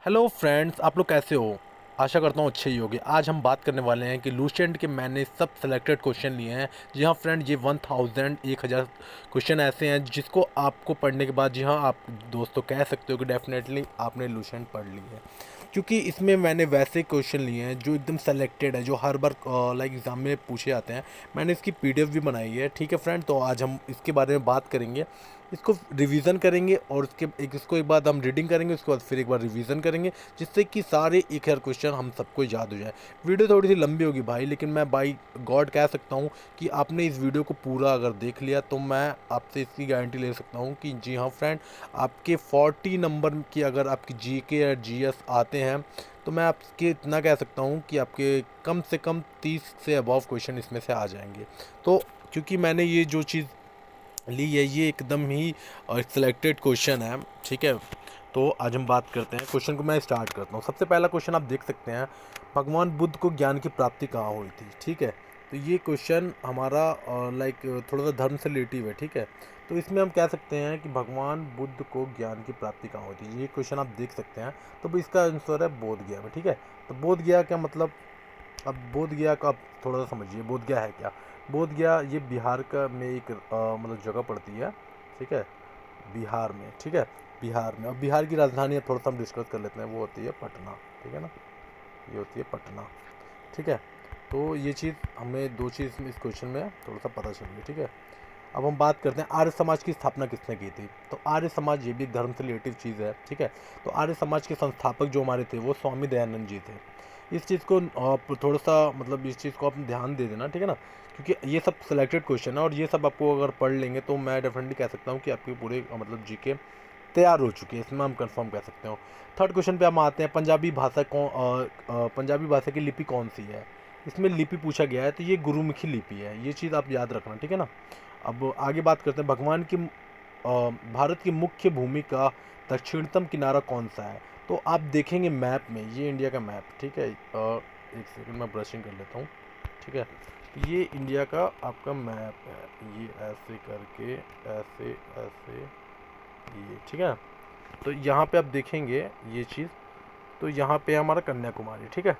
Hello friends, आप लोग कैसे हो? आशा करता हूँ अच्छे ही होगे। आज हम बात करने वाले हैं कि लूसेंट के मैंने सब सेलेक्टेड क्वेश्चन लिए हैं। जी हाँ फ्रेंड, ये 1000 क्वेश्चन ऐसे हैं जिसको आपको पढ़ने के बाद जी हाँ आप दोस्तों कह सकते हो कि डेफिनेटली आपने लूसेंट पढ़ ली है। क्योंकि इसमें मैंने वैसे क्वेश्चन लिए हैं जो एकदम सेलेक्टेड है, जो हर बार लाइक एग्ज़ाम में पूछे जाते हैं। मैंने इसकी पीडीएफ भी बनाई है। ठीक है फ्रेंड, तो आज हम इसके बारे में बात करेंगे, इसको रिवीजन करेंगे और इसको एक बार हम रीडिंग करेंगे, उसके बाद फिर एक बार रिवीजन करेंगे, जिससे कि सारे 1000 क्वेश्चन हम सबको याद हो जाए। वीडियो थोड़ी सी लंबी होगी भाई, लेकिन मैं बाई गॉड कह सकता हूँ कि आपने इस वीडियो को पूरा अगर देख लिया तो मैं आपसे इसकी गारंटी ले सकता हूँ कि जी हाँ फ्रेंड, आपके 40 नंबर की अगर आपकी जीके या जीएस आते हैं तो मैं आपके इतना कह सकता हूँ कि आपके कम से कम 30 से अबव क्वेश्चन इसमें से आ जाएंगे। तो क्योंकि मैंने ये जो चीज़ ली है ये एकदम ही सिलेक्टेड क्वेश्चन है। ठीक है, तो आज हम बात करते हैं। क्वेश्चन को मैं स्टार्ट करता हूँ। सबसे पहला क्वेश्चन आप देख सकते हैं, भगवान बुद्ध को ज्ञान की प्राप्ति कहाँ हुई थी। ठीक है, तो ये क्वेश्चन हमारा लाइक थोड़ा सा धर्म से रिलेटिव है। ठीक है, तो इसमें हम कह सकते हैं कि भगवान बुद्ध को ज्ञान की प्राप्ति कहाँ हुई थी, ये क्वेश्चन आप देख सकते हैं। तो इसका आंसर है बोध गया में। ठीक है, तो बोध गया क्या मतलब, अब बोध गया का आप थोड़ा सा समझिए बोध गया है क्या। बोध गया ये बिहार का में एक मतलब जगह पड़ती है। ठीक है, बिहार में। ठीक है, बिहार में, और बिहार की राजधानी अब थोड़ा सा हम डिस्कस कर लेते हैं, वो होती है पटना। ठीक है ना, ये होती है पटना। ठीक है, तो ये चीज़ हमें दो चीज़ इस क्वेश्चन में थोड़ा सा पता चल गई। ठीक है, अब हम बात करते हैं आर्य समाज की स्थापना किसने की थी। तो आर्य समाज ये भी एक धर्म से रिलेटिव चीज़ है। ठीक है, तो आर्य समाज के संस्थापक जो हमारे थे वो स्वामी दयानंद जी थे। इस चीज़ को थोड़ा सा मतलब इस चीज़ को आप ध्यान दे देना। ठीक है ना, क्योंकि ये सब सिलेक्टेड क्वेश्चन है और ये सब आपको अगर पढ़ लेंगे तो मैं डेफिनेटली कह सकता हूँ कि आपके पूरे मतलब जीके तैयार हो चुकी है, इसमें हम कंफर्म कह सकते हो। थर्ड क्वेश्चन पे हम आते हैं, पंजाबी भाषा की लिपि कौन सी है। इसमें लिपि पूछा गया है, तो ये गुरुमुखी लिपि है, ये चीज़ आप याद रखना। ठीक है ना, अब आगे बात करते हैं, भारत की मुख्य भूमि का दक्षिणतम किनारा कौन सा है। तो आप देखेंगे मैप में, ये इंडिया का मैप। ठीक है, एक सेकंड मैं ब्रशिंग कर लेता हूँ। ठीक है, तो ये इंडिया का आपका मैप है, ये ऐसे करके, ऐसे ऐसे, ये। ठीक है, तो यहाँ पे आप देखेंगे ये चीज़, तो यहाँ पे हमारा कन्याकुमारी। ठीक है,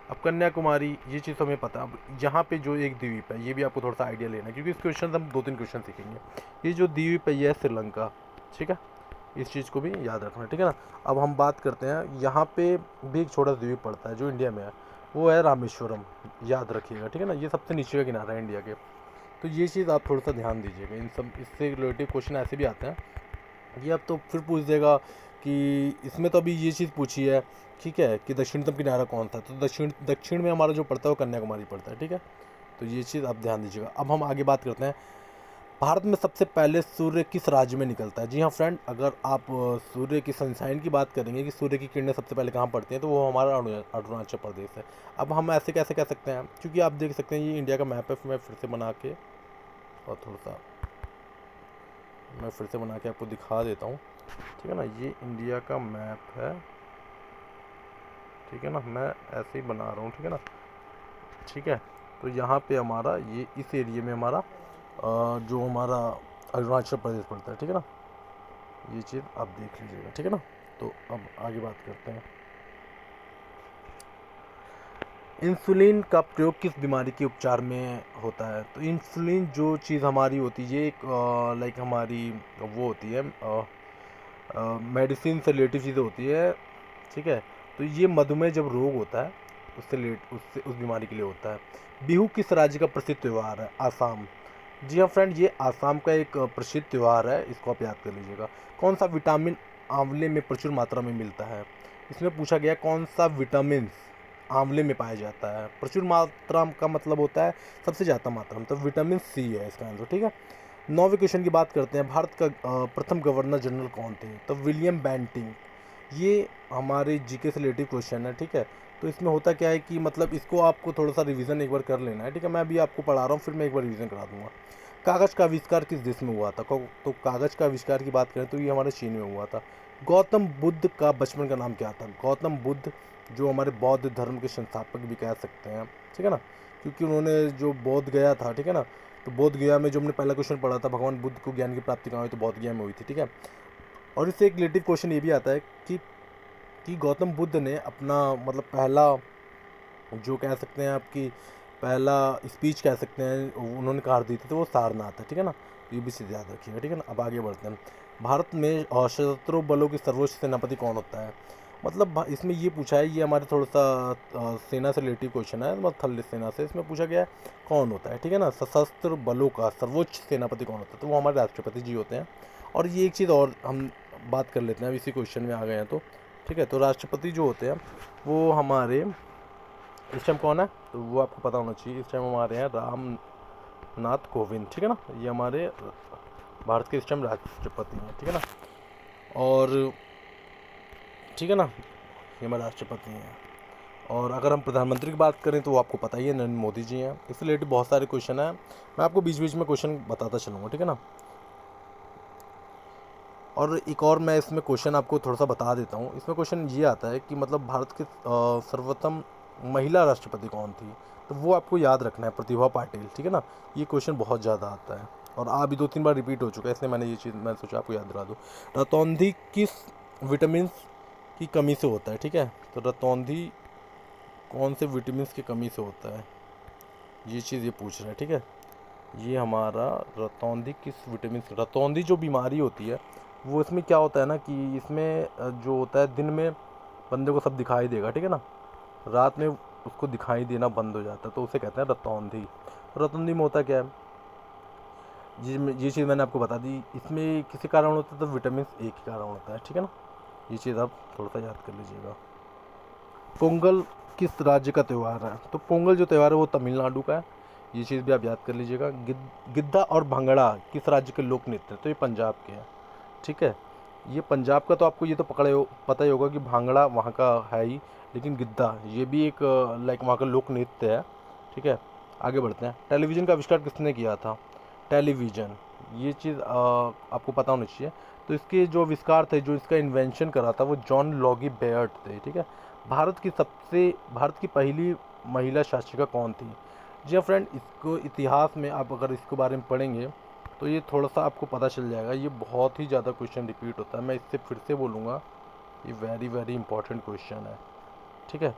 अब कन्याकुमारी ये चीज़ हमें पता है। अब यहाँ पे जो एक द्वीप है, ये भी आपको थोड़ा सा आइडिया लेना है, क्योंकि इस क्वेश्चन हम दो तीन क्वेश्चन सीखेंगे। ये जो द्वीप है ये है श्रीलंका। ठीक है, इस चीज़ को भी याद रखना। ठीक है ना, अब हम बात करते हैं, यहाँ पे भी एक छोटा द्वीप पड़ता है जो इंडिया में है, वो है रामेश्वरम। याद रखिएगा। ठीक है ना, ये सबसे नीचे का किनारा है इंडिया के। तो ये चीज़ आप थोड़ा सा ध्यान दीजिएगा, इन सब इससे रिलेटिव क्वेश्चन ऐसे भी आते हैं। ये अब तो फिर पूछ देगा कि इसमें तो अभी ये चीज़ पूछी है। ठीक है, कि दक्षिणतम किनारा कौन था, तो दक्षिण दक्षिण में हमारा जो पड़ता है वो कन्याकुमारी पड़ता है। ठीक है, तो ये चीज़ आप ध्यान दीजिएगा। अब हम आगे बात करते हैं, भारत में सबसे पहले सूर्य किस राज्य में निकलता है। जी हाँ फ्रेंड, अगर आप सूर्य की सनशाइन की बात करेंगे कि सूर्य की किरणें सबसे पहले कहाँ पड़ती हैं, तो वो हमारा अरुणाचल प्रदेश है। अब हम ऐसे कैसे कह सकते हैं, क्योंकि आप देख सकते हैं ये इंडिया का मैप है। मैं फिर से बना के और थोड़ा सा मैं फिर से बना के आपको दिखा देता हूँ। ठीक है ना, ये इंडिया का मैप है। ठीक है ना, मैं ऐसे ही बना रहा हूँ। ठीक है ना, ठीक है, तो यहाँ पे हमारा ये इस एरिया में हमारा जो हमारा अरुणाचल प्रदेश पड़ता है। ठीक है ना, ये चीज़ आप देख लीजिएगा। ठीक है ना, तो अब आगे बात करते हैं, इंसुलिन का प्रयोग किस बीमारी के उपचार में होता है। तो इंसुलिन जो चीज़ हमारी होती है, ये एक लाइक हमारी वो होती है, मेडिसिन से रिलेटिव चीज़ें होती है। ठीक है, तो ये मधुमेह जब रोग होता है उससे उस बीमारी के लिए होता है। बिहू किस राज्य का प्रसिद्ध त्यौहार है। आसाम। जी हाँ फ्रेंड, ये आसाम का एक प्रसिद्ध त्यौहार है, इसको आप याद कर लीजिएगा। कौन सा विटामिन आंवले में प्रचुर मात्रा में मिलता है। इसमें पूछा गया कौन सा विटामिन आंवले में पाया जाता है। प्रचुर मात्रा का मतलब होता है सबसे ज़्यादा मात्रा में, तो विटामिन सी है इसका आंसर। ठीक है, 9वें क्वेश्चन की बात करते हैं, भारत का प्रथम गवर्नर जनरल कौन थे। तो विलियम बेंटिंग। ये हमारे जीके से रिलेटिव क्वेश्चन है। ठीक है, तो इसमें होता क्या है कि मतलब इसको आपको थोड़ा सा रिवीजन एक बार कर लेना है। ठीक है, मैं अभी आपको पढ़ा रहा हूँ, फिर मैं एक बार रिवीजन करा दूंगा। कागज़ का आविष्कार किस देश में हुआ था। तो कागज़ का आविष्कार की बात करें तो ये हमारे चीन में हुआ था। गौतम बुद्ध का बचपन का नाम क्या था। गौतम बुद्ध जो हमारे बौद्ध धर्म के संस्थापक भी कह सकते हैं। ठीक है ना, क्योंकि उन्होंने जो बोध गया था। ठीक है ना, तो बोध गया में जो हमने पहला क्वेश्चन पढ़ा था, भगवान बुद्ध को ज्ञान की प्राप्ति कहाँ हुई, तो बोध गया में हुई थी। ठीक है, और इससे एक रिलेटिव क्वेश्चन ये भी आता है कि कि गौतम बुद्ध ने अपना मतलब पहला जो कह सकते हैं आपकी पहला स्पीच कह सकते हैं उन्होंने कहाँ दी थी, तो वो सारनाथ है, ठीक है ना। ये भी चीज़ याद रखिएगा, ठीक है ना। अब आगे बढ़ते हैं। भारत में सशस्त्र बलों के सर्वोच्च सेनापति कौन होता है? मतलब इसमें ये पूछा है, ये हमारे थोड़ा सा सेना से रिलेटिव क्वेश्चन है, मतलब थल सेना से। इसमें पूछा गया है कौन होता है, ठीक है ना। सशस्त्र बलों का सर्वोच्च सेनापति कौन होता है? तो वो हमारे राष्ट्रपति जी होते हैं। और ये एक चीज़ और हम बात कर लेते हैं, अब इसी क्वेश्चन में आ गए हैं तो, ठीक है। तो राष्ट्रपति जो होते हैं वो हमारे इस टाइम कौन है, तो वो आपको पता होना चाहिए। इस टाइम हमारे हैं राम नाथ कोविंद, ठीक है ना। ये हमारे भारत के इस टाइम राष्ट्रपति हैं, ठीक है ना। और ठीक है ना, ये हमारे राष्ट्रपति हैं। और अगर हम प्रधानमंत्री की बात करें तो वो आपको पता ही है, नरेंद्र मोदी जी हैं। इससे रिलेटेड बहुत सारे क्वेश्चन हैं, मैं आपको बीच बीच में क्वेश्चन बताता चलूँगा, ठीक है ना। और एक और मैं इसमें क्वेश्चन आपको थोड़ा सा बता देता हूँ। इसमें क्वेश्चन ये आता है कि मतलब भारत के सर्वोत्तम महिला राष्ट्रपति कौन थी? तो वो आपको याद रखना है, प्रतिभा पाटिल, ठीक है ना। ये क्वेश्चन बहुत ज़्यादा आता है और भी 2-3 बार रिपीट हो चुका है, इसलिए मैंने ये चीज़ मैं सोचा आपको याद दिला दूँ। रतौंधी किस विटामिन की कमी से होता है, ठीक है। तो रतौंधी कौन से विटामिन की कमी से होता है, ये चीज़ ये पूछ रहा है, ठीक है। ये हमारा रतौंधी किस विटामिन से, रतौंधी जो बीमारी होती है वो इसमें क्या होता है ना कि इसमें जो होता है दिन में बंदे को सब दिखाई देगा, ठीक है ना। रात में उसको दिखाई देना बंद हो जाता है, तो उसे कहते हैं रतौंधी। रतौंधी में होता क्या है, ये चीज़ मैंने आपको बता दी। इसमें किसी कारण होता है तो विटामिन ए के कारण होता है, ठीक है ना। ये चीज़ आप थोड़ा सा याद कर लीजिएगा। पोंगल किस राज्य का त्यौहार है? तो पोंगल जो त्यौहार है वो तमिलनाडु का है, ये चीज़ भी आप याद कर लीजिएगा। गिद्धा और भंगड़ा किस राज्य के लोक नृत्य है? तो ये पंजाब के हैं, ठीक है। ये पंजाब का तो आपको ये तो पता ही होगा कि भांगड़ा वहाँ का है ही, लेकिन गिद्धा ये भी एक लाइक वहाँ का लोक नृत्य है, ठीक है। आगे बढ़ते हैं। टेलीविज़न का आविष्कार किसने किया था? टेलीविज़न, ये चीज़ आपको पता होनी चाहिए। तो इसके जो आविष्कार थे, जो इसका इन्वेंशन करा था, वो जॉन लॉगी बेयर्ट थे, ठीक है। भारत की पहली महिला शासिका कौन थी? जी हाँ फ्रेंड, इसको इतिहास में आप अगर इसके बारे में पढ़ेंगे तो ये थोड़ा सा आपको पता चल जाएगा। ये बहुत ही ज़्यादा क्वेश्चन रिपीट होता है, मैं इससे फिर से बोलूँगा, ये वेरी वेरी इंपॉर्टेंट क्वेश्चन है, ठीक है।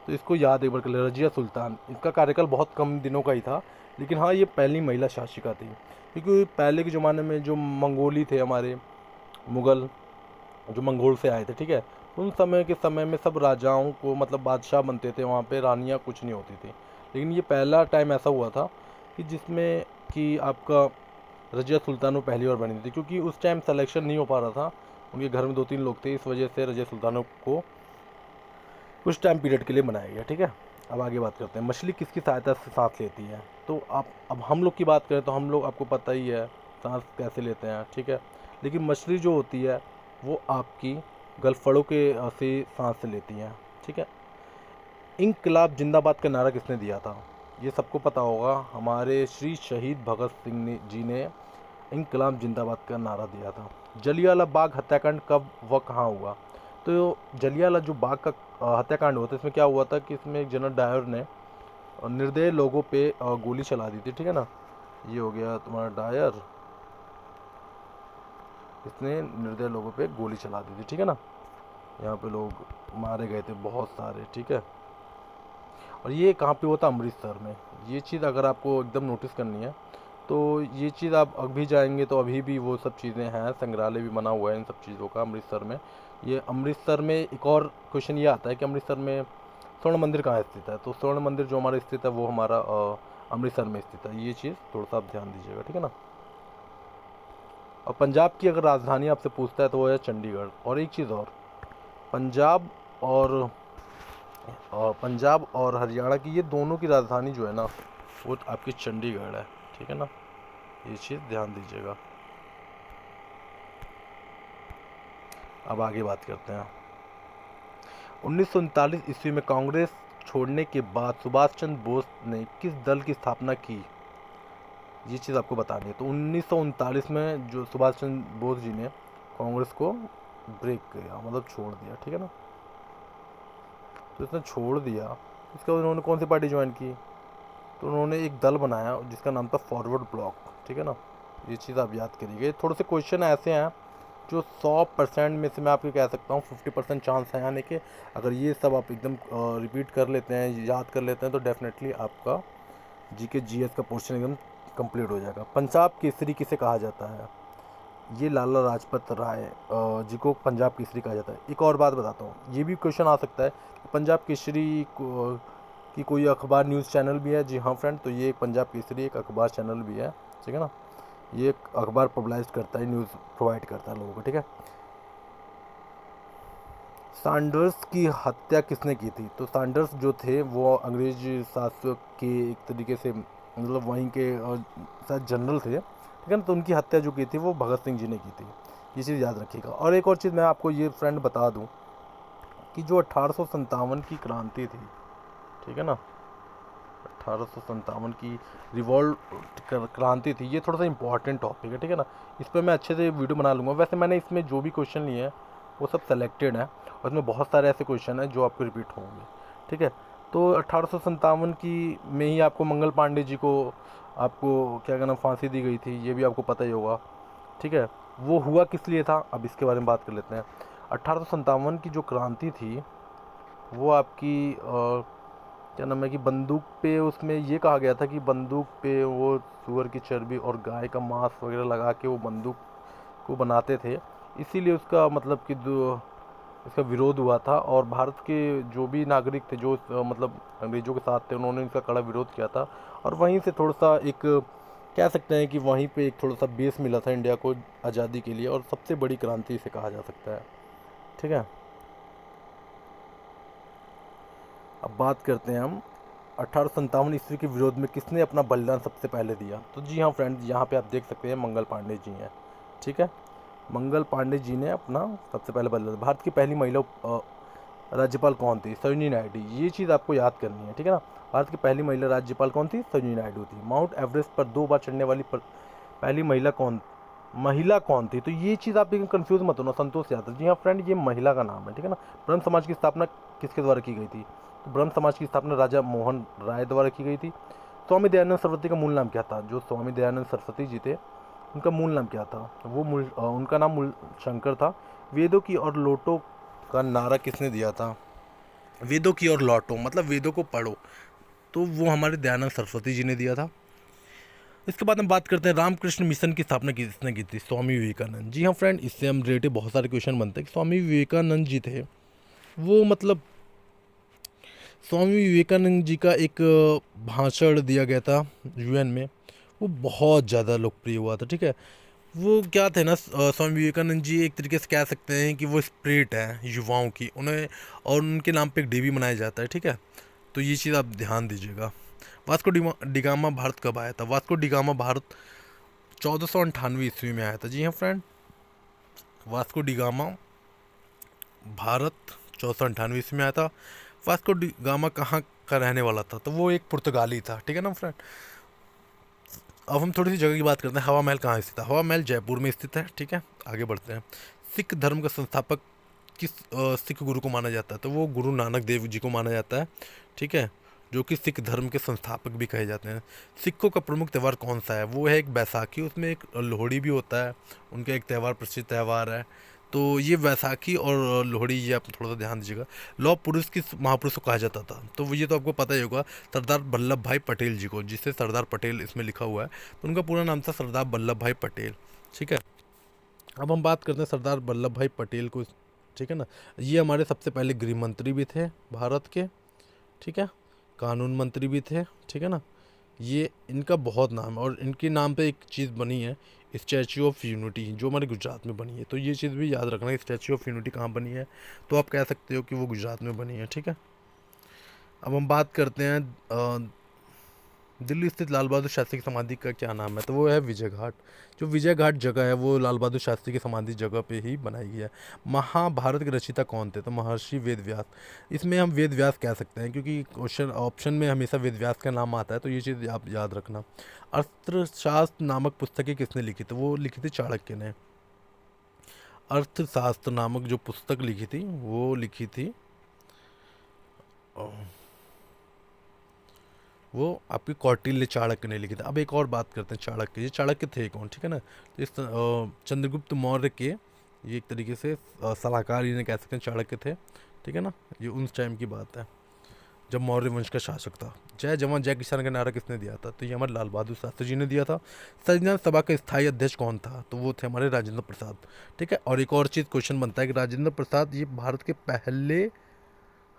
तो इसको याद एक बार कर ले। रजिया सुल्तान, इसका कार्यकाल बहुत कम दिनों का ही था, लेकिन हाँ ये पहली महिला शासिका थी। क्योंकि पहले के ज़माने में जो मंगोली थे हमारे, मुग़ल जो मंगोल से आए थे, ठीक है। उन समय में सब राजाओं को मतलब बादशाह बनते थे, वहाँ पे रानियाँ कुछ नहीं होती थी। लेकिन ये पहला टाइम ऐसा हुआ था कि जिसमें कि आपका रजिया सुल्तानो पहली बार बनी थी, क्योंकि उस टाइम सिलेक्शन नहीं हो पा रहा था, उनके घर में 2-3 लोग थे, इस वजह से रजिया सुल्तानो को कुछ टाइम पीरियड के लिए बनाया गया, ठीक है। अब आगे बात करते हैं, मछली किसकी सहायता से सांस लेती है? तो आप अब हम लोग की बात करें तो हम लोग, आपको पता ही है सांस कैसे लेते हैं, ठीक है। लेकिन मछली जो होती है वो आपकी गलफड़ों के से सांस लेती हैं, ठीक है। इंकलाब जिंदाबाद का नारा किसने दिया था? ये सबको पता होगा, हमारे श्री शहीद भगत सिंह जी ने इंकलाब जिंदाबाद का नारा दिया था। जलियांवाला बाग हत्याकांड कब व कहाँ हुआ? तो जलियांवाला जो बाग का हत्याकांड हुआ था, इसमें क्या हुआ था कि इसमें एक जनरल डायर ने निर्दयी लोगों पे गोली चला दी थी, ठीक है ना। ये हो गया तुम्हारा डायर, इसने निर्दयी लोगों पे गोली चला दी थी, ठीक है ना। यहाँ पे लोग मारे गए थे बहुत सारे, ठीक है। और ये कहाँ पे हुआ था? अमृतसर में। ये चीज़ अगर आपको एकदम नोटिस करनी है तो ये चीज़ आप अभी जाएंगे तो अभी भी वो सब चीज़ें हैं, संग्रहालय भी बना हुआ है इन सब चीज़ों का अमृतसर में। ये अमृतसर में एक और क्वेश्चन ये आता है कि अमृतसर में स्वर्ण मंदिर कहाँ स्थित है? तो स्वर्ण मंदिर जो हमारा स्थित है वो हमारा अमृतसर में स्थित है। ये चीज़ थोड़ा सा आप ध्यान दीजिएगा, ठीक है ना। और पंजाब की अगर राजधानी आपसे पूछता है तो वो है चंडीगढ़। और एक चीज़ और, पंजाब और पंजाब और हरियाणा की ये दोनों की राजधानी जो है ना वो आपकी चंडीगढ़ है, ठीक है ना। ये चीज़ ध्यान दीजिएगा। अब आगे बात करते हैं। 1939 ईस्वी में कांग्रेस छोड़ने के बाद सुभाष चंद्र बोस ने किस दल की स्थापना की? ये चीज़ आपको बतानी है। तो 1939 में जो सुभाष चंद्र बोस जी ने कांग्रेस को ब्रेक किया, मतलब छोड़ दिया, ठीक है ना। तो इसने छोड़ दिया, इसके बाद उन्होंने कौन सी पार्टी ज्वाइन की? तो उन्होंने एक दल बनाया जिसका नाम था फॉरवर्ड ब्लॉक, ठीक है ना। ये चीज़ आप याद करिएगा। थोड़े से क्वेश्चन ऐसे हैं जो 100% में से मैं आपको कह सकता हूँ 50% चांस है आने के। अगर ये सब आप एकदम रिपीट कर लेते हैं, याद कर लेते हैं, तो डेफिनेटली आपका जीके जीएस का पोर्शन एकदम कंप्लीट हो जाएगा। पंजाब केसरी किसे कहा जाता है? ये लाला लाजपत राय जी को पंजाब केसरी कहा जाता है। एक और बात बताता हूँ, ये भी क्वेश्चन आ सकता है कि पंजाब केसरी की कोई अखबार न्यूज़ चैनल भी है? जी हाँ फ्रेंड, तो ये एक पंजाब केसरी एक अखबार चैनल भी है, ठीक है ना। ये एक अखबार पब्लिश करता है, न्यूज़ प्रोवाइड करता है लोगों को, ठीक है। सैंडर्स की हत्या किसने की थी? तो सैंडर्स जो थे वो अंग्रेज शासक के एक तरीके से मतलब वहीं के शायद जनरल थे, ठीक है ना। तो उनकी हत्या जो की थी वो भगत सिंह जी ने की थी, ये चीज़ याद रखिएगा। और एक और चीज़ मैं आपको ये फ्रेंड बता दूं कि जो 1857 की क्रांति थी, ठीक है ना, 1857 की रिवॉल्ट क्रांति थी, ये थोड़ा सा इंपॉर्टेंट टॉपिक है, ठीक है ना। इस पर मैं अच्छे से वीडियो बना लूँगा। वैसे मैंने इसमें जो भी क्वेश्चन लिए हैं वो सब सेलेक्टेड हैं, और इसमें बहुत सारे ऐसे क्वेश्चन हैं जो आपको रिपीट होंगे, ठीक है। तो 1857 की में ही आपको मंगल पांडे जी को आपको क्या कहना फांसी दी गई थी, ये भी आपको पता ही होगा, ठीक है। वो हुआ किस लिए था, अब इसके बारे में बात कर लेते हैं। 1857 की जो क्रांति थी वो आपकी क्या नाम है कि बंदूक पे, उसमें ये कहा गया था कि बंदूक पे वो सूअर की चर्बी और गाय का मांस वगैरह लगा के वो बंदूक को बनाते थे, इसीलिए उसका मतलब कि इसका विरोध हुआ था। और भारत के जो भी नागरिक थे जो मतलब अंग्रेज़ों के साथ थे, उन्होंने इसका कड़ा विरोध किया था। और वहीं से थोड़ा सा एक कह सकते हैं कि वहीं पे एक थोड़ा सा बेस मिला था इंडिया को आज़ादी के लिए, और सबसे बड़ी क्रांति इसे कहा जा सकता है, ठीक है। अब बात करते हैं हम 1857 ईस्वी के विरोध में किसने अपना बलिदान सबसे पहले दिया? तो जी हाँ फ्रेंड्स, यहाँ पे आप देख सकते हैं मंगल पांडे जी हैं, ठीक है। मंगल पांडे जी ने अपना सबसे पहले बलिदान। भारत की पहली महिला राज्यपाल कौन थी? सरोजिनी नायडू। ये चीज़ आपको याद करनी है, ठीक है ना। भारत की पहली महिला राज्यपाल कौन थी? सरोजिनी नायडू थी। माउंट एवरेस्ट पर 2 बार चढ़ने वाली पहली महिला कौन थी? तो ये चीज़ आप कंफ्यूज मत होना, संतोष यादव। जी हाँ फ्रेंड, ये महिला का नाम है, ठीक है ना। ब्रह्म समाज की स्थापना किसके द्वारा की गई थी? तो ब्रह्म समाज की स्थापना राजा मोहन राय द्वारा की गई थी। स्वामी दयानंद सरस्वती का मूल नाम क्या था? जो स्वामी दयानंद सरस्वती जी थे उनका मूल नाम क्या था? वो उनका नाम मूल शंकर था। वेदों की और लौटो का नारा किसने दिया था? वेदों की और लौटो मतलब वेदों को पढ़ो, तो वो हमारे दयानंद सरस्वती जी ने दिया था। इसके बाद हम बात करते हैं रामकृष्ण मिशन की स्थापना किसने की थी? स्वामी विवेकानंद। जी हाँ फ्रेंड, इससे हम रिलेटेड बहुत सारे क्वेश्चन बनते हैं कि स्वामी विवेकानंद जी थे वो मतलब स्वामी विवेकानंद जी का एक भाषण दिया गया था यूएन में, वो बहुत ज़्यादा लोकप्रिय हुआ था, ठीक है। वो क्या थे ना, स्वामी विवेकानंद जी एक तरीके से कह सकते हैं कि वो स्पिरिट है युवाओं की, उन्हें और उनके नाम पे एक डे भी मनाया जाता है, ठीक है। तो ये चीज़ आप ध्यान दीजिएगा। वास्को डिगामा भारत कब आया था? वास्को डिगामा भारत 1498 ईस्वी में आया था। जी हाँ फ्रेंड, वास्को डिगामा भारत 1498 ईस्वी में आया था। वास्को डिगामा कहाँ का रहने वाला था? तो वो एक पुर्तगाली था, ठीक है ना फ्रेंड। अब हम थोड़ी सी जगह की बात करते हैं। हवा महल कहाँ स्थित है? हवा महल जयपुर में स्थित है, ठीक है। आगे बढ़ते हैं। सिख धर्म का संस्थापक किस सिख गुरु को माना जाता है? तो वो गुरु नानक देव जी को माना जाता है, ठीक है, जो कि सिख धर्म के संस्थापक भी कहे जाते हैं। सिखों का प्रमुख त्यौहार कौन सा है? वो है एक बैसाखी, उसमें एक लोहड़ी भी होता है, उनका एक त्यौहार प्रसिद्ध त्यौहार है। तो ये वैसाखी और लोहड़ी, ये आप थोड़ा सा ध्यान दीजिएगा। लौह पुरुष किस महापुरुष को कहा जाता था? तो ये तो आपको पता ही होगा, सरदार वल्लभ भाई पटेल जी को, जिससे सरदार पटेल इसमें लिखा हुआ है, तो उनका पूरा नाम था सरदार वल्लभ भाई पटेल, ठीक है। अब हम बात करते हैं सरदार वल्लभ भाई पटेल को, ठीक है ना। ये हमारे सबसे पहले गृह मंत्री भी थे भारत के, ठीक है, कानून मंत्री भी थे, ठीक है ना। ये इनका बहुत नाम है, और इनके नाम पे एक चीज़ बनी है, स्टैचू ऑफ यूनिटी, जो हमारे गुजरात में बनी है। तो ये चीज़ भी याद रखना, स्टैचू ऑफ यूनिटी कहाँ बनी है? तो आप कह सकते हो कि वो गुजरात में बनी है, ठीक है। अब हम बात करते हैं दिल्ली स्थित लाल बहादुर शास्त्री की समाधि का क्या नाम है? तो वो है विजय घाट। जो विजय घाट जगह है वो लाल बहादुर शास्त्री की समाधि जगह पे ही बनाई गई है। महाभारत के रचयिता कौन थे? तो महर्षि वेद व्यास। इसमें हम वेद व्यास कह सकते हैं क्योंकि क्वेश्चन ऑप्शन में हमेशा वेद व्यास का नाम आता है, तो ये चीज़ आप याद रखना। अर्थशास्त्र नामक पुस्तकें किसने लिखी? तो वो लिखी थी चाणक्य ने। अर्थशास्त्र नामक जो पुस्तक लिखी थी वो लिखी थी वो आपकी कौटिल्य चाणक्य ने लिखी थी। अब एक और बात करते हैं चाणक्य। ये चाणक्य थे कौन, ठीक है ना। तो इस चंद्रगुप्त मौर्य के ये एक तरीके से सलाहकार इन्हें कह सकते हैं, चाणक्य थे, ठीक है ना। ये उस टाइम की बात है जब मौर्य वंश का शासक था। जय जवान जय किसान का नारा किसने दिया था? तो ये हमारे लाल बहादुर शास्त्री जी ने दिया था। संविधान सभा का स्थायी अध्यक्ष कौन था? तो वो थे हमारे राजेंद्र प्रसाद, ठीक है। और एक और चीज़ क्वेश्चन बनता है कि राजेंद्र प्रसाद ये भारत के पहले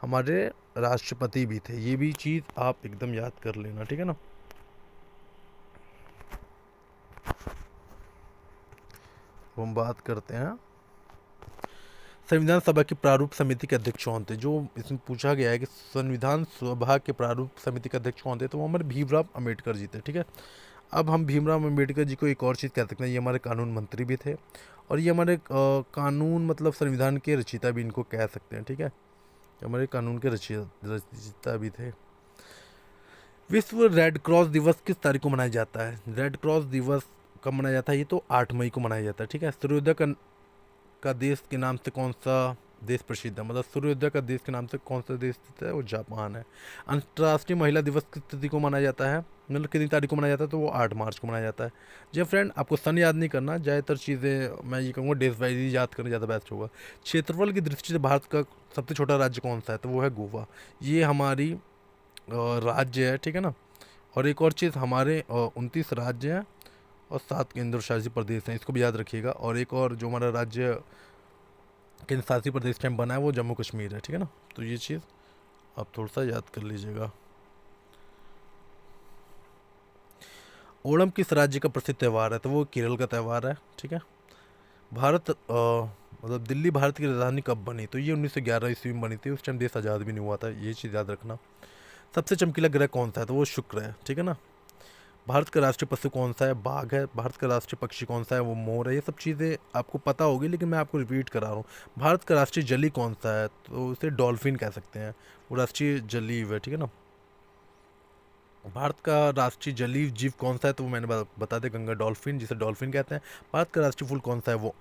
हमारे राष्ट्रपति भी थे, ये भी चीज़ आप एकदम याद कर लेना, ठीक है ना। हम बात करते हैं संविधान सभा की प्रारूप समिति के अध्यक्ष कौन थे? जो इसमें पूछा गया है कि संविधान सभा के प्रारूप समिति के अध्यक्ष कौन थे, तो वो हमारे भीमराव अम्बेडकर जी थे, ठीक है। अब हम भीमराव अम्बेडकर जी को एक और चीज़ कह सकते हैं, ये हमारे कानून मंत्री भी थे, और ये हमारे कानून मतलब संविधान के रचयिता भी इनको कह सकते हैं, ठीक है। ये हमारे कानून के रचयिता भी थे। विश्व रेड क्रॉस दिवस किस तारीख को मनाया जाता है? रेड क्रॉस दिवस कब मनाया जाता है? ये तो 8 मई को मनाया जाता है, ठीक है। सूर्योदय का देश के नाम से कौन सा देश प्रसिद्ध है? मतलब सूर्योदय का देश के नाम से कौन सा देश स्थित है? वो जापान है। अंतर्राष्ट्रीय महिला दिवस किस तिथि को मनाया जाता है? मतलब कितनी तारीख को मनाया जाता है? तो वो 8 मार्च को मनाया जाता है। जी फ्रेंड, आपको सन याद नहीं करना, ज़्यादातर चीज़ें मैं ये कहूँगा डेज वाइज ही याद करना ज़्यादा बेस्ट होगा। क्षेत्रफल की दृष्टि से भारत का सबसे छोटा राज्य कौन सा है? तो वो है गोवा। ये हमारी राज्य है, ठीक है ना। और एक और चीज़, हमारे 29 राज्य हैं और 7 केंद्र शासित प्रदेश हैं, इसको भी याद रखिएगा। और एक और जो हमारा राज्य केंद्र शासित प्रदेश टाइम बना है वो जम्मू कश्मीर है, ठीक है ना। तो ये चीज़ आप थोड़ा सा याद कर लीजिएगा। ओणम किस राज्य का प्रसिद्ध त्यौहार है? तो वो केरल का त्यौहार है, ठीक है। भारत मतलब दिल्ली भारत की राजधानी कब बनी? तो ये 1911 ईस्वी में बनी थी, उस टाइम देश आज़ाद भी नहीं हुआ था, ये चीज़ याद रखना। सबसे चमकीला ग्रह कौन सा है? तो वो शुक्र है, ठीक है ना। भारत का राष्ट्रीय पशु कौन सा है? बाघ है। भारत का राष्ट्रीय पक्षी कौन सा है? वो मोर है। ये सब चीज़ें आपको पता होगी, लेकिन मैं आपको रिपीट करा रहा हूँ। भारत का राष्ट्रीय जली कौन सा है? तो उसे डॉल्फिन कह सकते हैं, वो राष्ट्रीय जलीय है, ठीक है ना। भारत का राष्ट्रीय जलीय जीव कौन सा है? तो वो मैंने बता दिया, गंगा डॉल्फिन, जिसे डॉल्फिन कहते हैं। भारत का राष्ट्रीय फूल कौन सा है? वो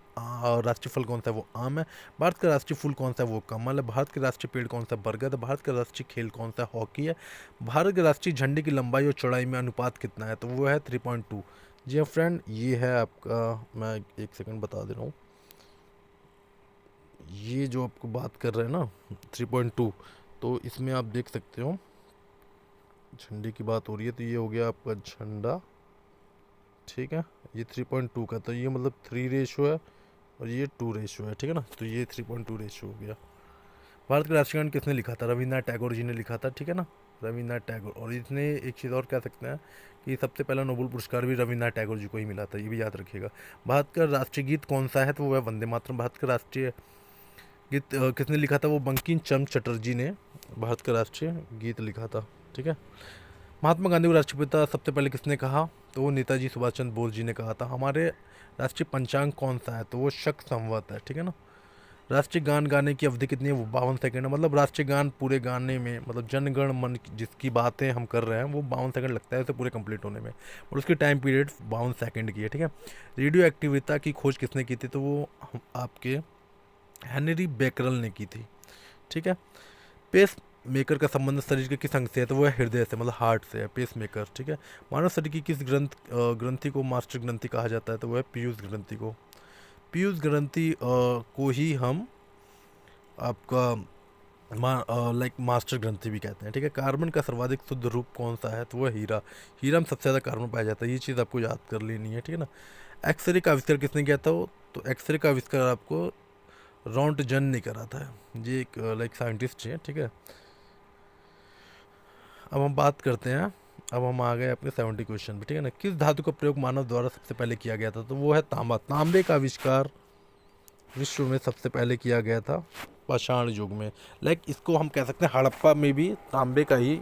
राष्ट्रीय फल कौन सा है? वो आम है। भारत का राष्ट्रीय फूल कौन सा है? वो कमल है। भारत के राष्ट्रीय पेड़ कौन सा है? बरगद है। भारत का राष्ट्रीय खेल कौन सा है? हॉकी है। भारत के राष्ट्रीय झंडे की लंबाई और चौड़ाई में अनुपात कितना है? तो वो है 3.2। जी हाँ फ्रेंड, ये है आपका, मैं एक सेकंड बता दे रहा हूँ। ये जो आपको बात कर रहे हैं ना 3.2, तो इसमें आप देख सकते हो झंडे की बात हो रही है, तो ये हो गया आपका झंडा, ठीक है। ये 3.2 का, तो ये मतलब 3 रेशो है और ये 2 रेशो है, ठीक है ना। तो ये 3.2 रेशो हो गया। भारत का राष्ट्रगान किसने लिखा था? रविन्द्रनाथ टैगोर जी ने लिखा था, ठीक है ना। रविन्द्रनाथ टैगोर। और इसने एक चीज़ और कह सकते हैं कि सबसे पहला नोबेल पुरस्कार भी रविन्द्रनाथ टैगोर जी को ही मिला था, ये भी याद रखिएगा। भारत का राष्ट्रीय गीत कौन सा है? तो वो है वंदे मातरम। भारत का राष्ट्रीय गीत किसने लिखा था? वो बंकिम चंद्र चटर्जी ने भारत का राष्ट्रीय गीत लिखा था, ठीक है। महात्मा गांधी को राष्ट्रपिता सबसे पहले किसने कहा? तो वो नेताजी सुभाष चंद्र बोस जी ने कहा था। हमारे राष्ट्रीय पंचांग कौन सा है? तो वो शक संवत है, ठीक है ना। राष्ट्रीय गान गाने की अवधि कितनी है? वो 52 सेकंड है। मतलब राष्ट्रीय गान पूरे गाने में, मतलब जन गण मन जिसकी बातें हम कर रहे हैं, वो 52 सेकंड लगता है उसे पूरे कंप्लीट होने में, और उसकी टाइम पीरियड 52 सेकंड की है, ठीक है। रेडियो एक्टिविता की खोज किसने की थी? तो वो आपके हेनरी बेकरल ने की थी, ठीक है। पेस मेकर का संबंध शरीर के किस अंग से है? तो वो है हृदय से, मतलब हार्ट से है पेस मेकर, ठीक है। मानव शरीर की किस ग्रंथि को मास्टर ग्रंथि कहा जाता है? तो वो है पीयूष ग्रंथि को। पीयूष ग्रंथि को ही हम आपका लाइक मास्टर ग्रंथि भी कहते हैं, ठीक है। कार्बन का सर्वाधिक शुद्ध रूप कौन सा है? तो वो है हीरा। हीरा में सबसे ज़्यादा कार्बन पाया जाता है, ये चीज़ आपको याद कर लेनी है, ठीक है ना। एक्सरे का आविष्कार किसने किया था? तो एक्सरे का आविष्कार आपको रॉन्टजन ने करा था। ये एक लाइक साइंटिस्ट है, ठीक है। अब हम बात करते हैं, अब हम आ गए अपने 70 क्वेश्चन पे, ठीक है ना। किस धातु का प्रयोग मानव द्वारा सबसे पहले किया गया था? तो वो है तांबा। तांबे का आविष्कार विश्व में सबसे पहले किया गया था पाषाण युग में। लाइक इसको हम कह सकते हैं हड़प्पा में भी तांबे का ही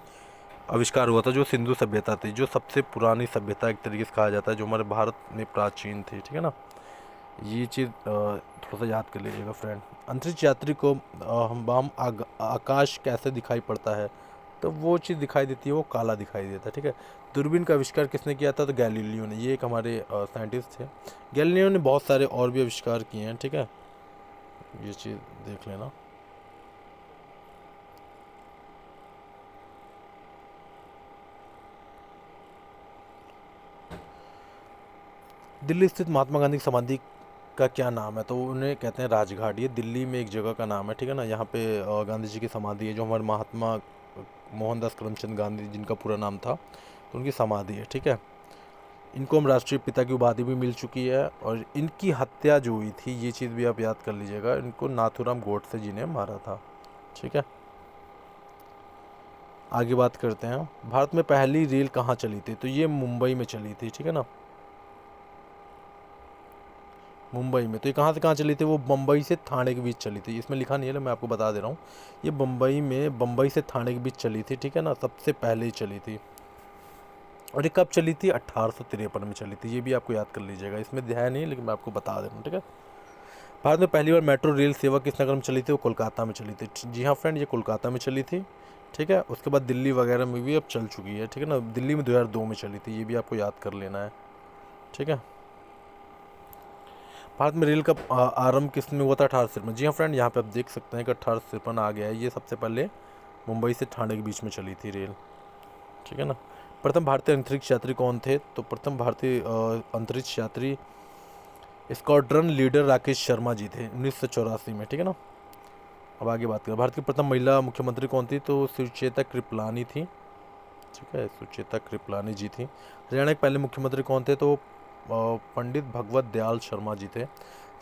आविष्कार हुआ था, जो सिंधु सभ्यता थी, जो सबसे पुरानी सभ्यता एक तरीके से कहा जाता है, जो हमारे भारत में प्राचीन थी, ठीक है ना। ये चीज़ थोड़ा सा याद कर लीजिएगा फ्रेंड। अंतरिक्ष यात्री को आकाश कैसे दिखाई पड़ता है? तो वो चीज़ दिखाई देती है, वो काला दिखाई देता है, ठीक है। दूरबीन का आविष्कार किसने किया था? तो गैलीलियो ने। ये एक हमारे साइंटिस्ट थे। गैलीलियो ने बहुत सारे और भी आविष्कार किए हैं, ठीक है। ये चीज़ देख लेना। दिल्ली स्थित महात्मा गांधी की समाधि का क्या नाम है? तो उन्हें कहते हैं राजघाट। ये दिल्ली में एक जगह का नाम है, ठीक है ना। यहाँ पे गांधी जी की समाधि है, जो हमारे महात्मा मोहनदास करमचंद गांधी जिनका पूरा नाम था, तो उनकी समाधि है, ठीक है। इनको हम राष्ट्रीय पिता की उपाधि भी मिल चुकी है, और इनकी हत्या जो हुई थी, ये चीज़ भी आप याद कर लीजिएगा, इनको नाथूराम गोडसे जी ने मारा था, ठीक है। आगे बात करते हैं, भारत में पहली रेल कहाँ चली थी? तो ये मुंबई में चली थी, ठीक है ना, मुंबई में। तो ये कहाँ से कहाँ चली थी? वो बम्बई से थाने के बीच चली थी। इसमें लिखा नहीं है, मैं आपको बता दे रहा हूँ। ये बम्बई से थाने के बीच चली थी, ठीक है ना, सबसे पहले ही चली थी। और ये कब चली थी? 1853 में चली थी। ये भी आपको याद कर लीजिएगा, इसमें है नहीं, लेकिन मैं आपको बता दे रहा हूँ, ठीक है। भारत में पहली बार मेट्रो रेल सेवा किस नगर में चली थी? वो कोलकाता में चली थी। जी हाँ फ्रेंड, ये कोलकाता में चली थी, ठीक है। उसके बाद दिल्ली वगैरह में भी अब चल चुकी है, ठीक है ना। दिल्ली में 2002 में चली थी, ये भी आपको याद कर लेना है, ठीक है। भारत में रेल का आरंभ किसमें हुआ था? 1853 में। जी हाँ फ्रेंड, यहाँ पे आप देख सकते हैं कि 1853 आ गया है। ये सबसे पहले मुंबई से ठाणे के बीच में चली थी रेल, ठीक है ना। प्रथम भारतीय अंतरिक्ष यात्री कौन थे? तो प्रथम भारतीय अंतरिक्ष यात्री स्क्वाड्रन लीडर राकेश शर्मा जी थे, 1984 में, ठीक है ना। अब आगे बात करें, भारत की प्रथम महिला मुख्यमंत्री कौन थी? तो सुचेता कृपलानी थी, ठीक है, सुचेता कृपलानी जी थी। हरियाणा के पहले मुख्यमंत्री कौन थे? तो पंडित भगवत दयाल शर्मा जी थे।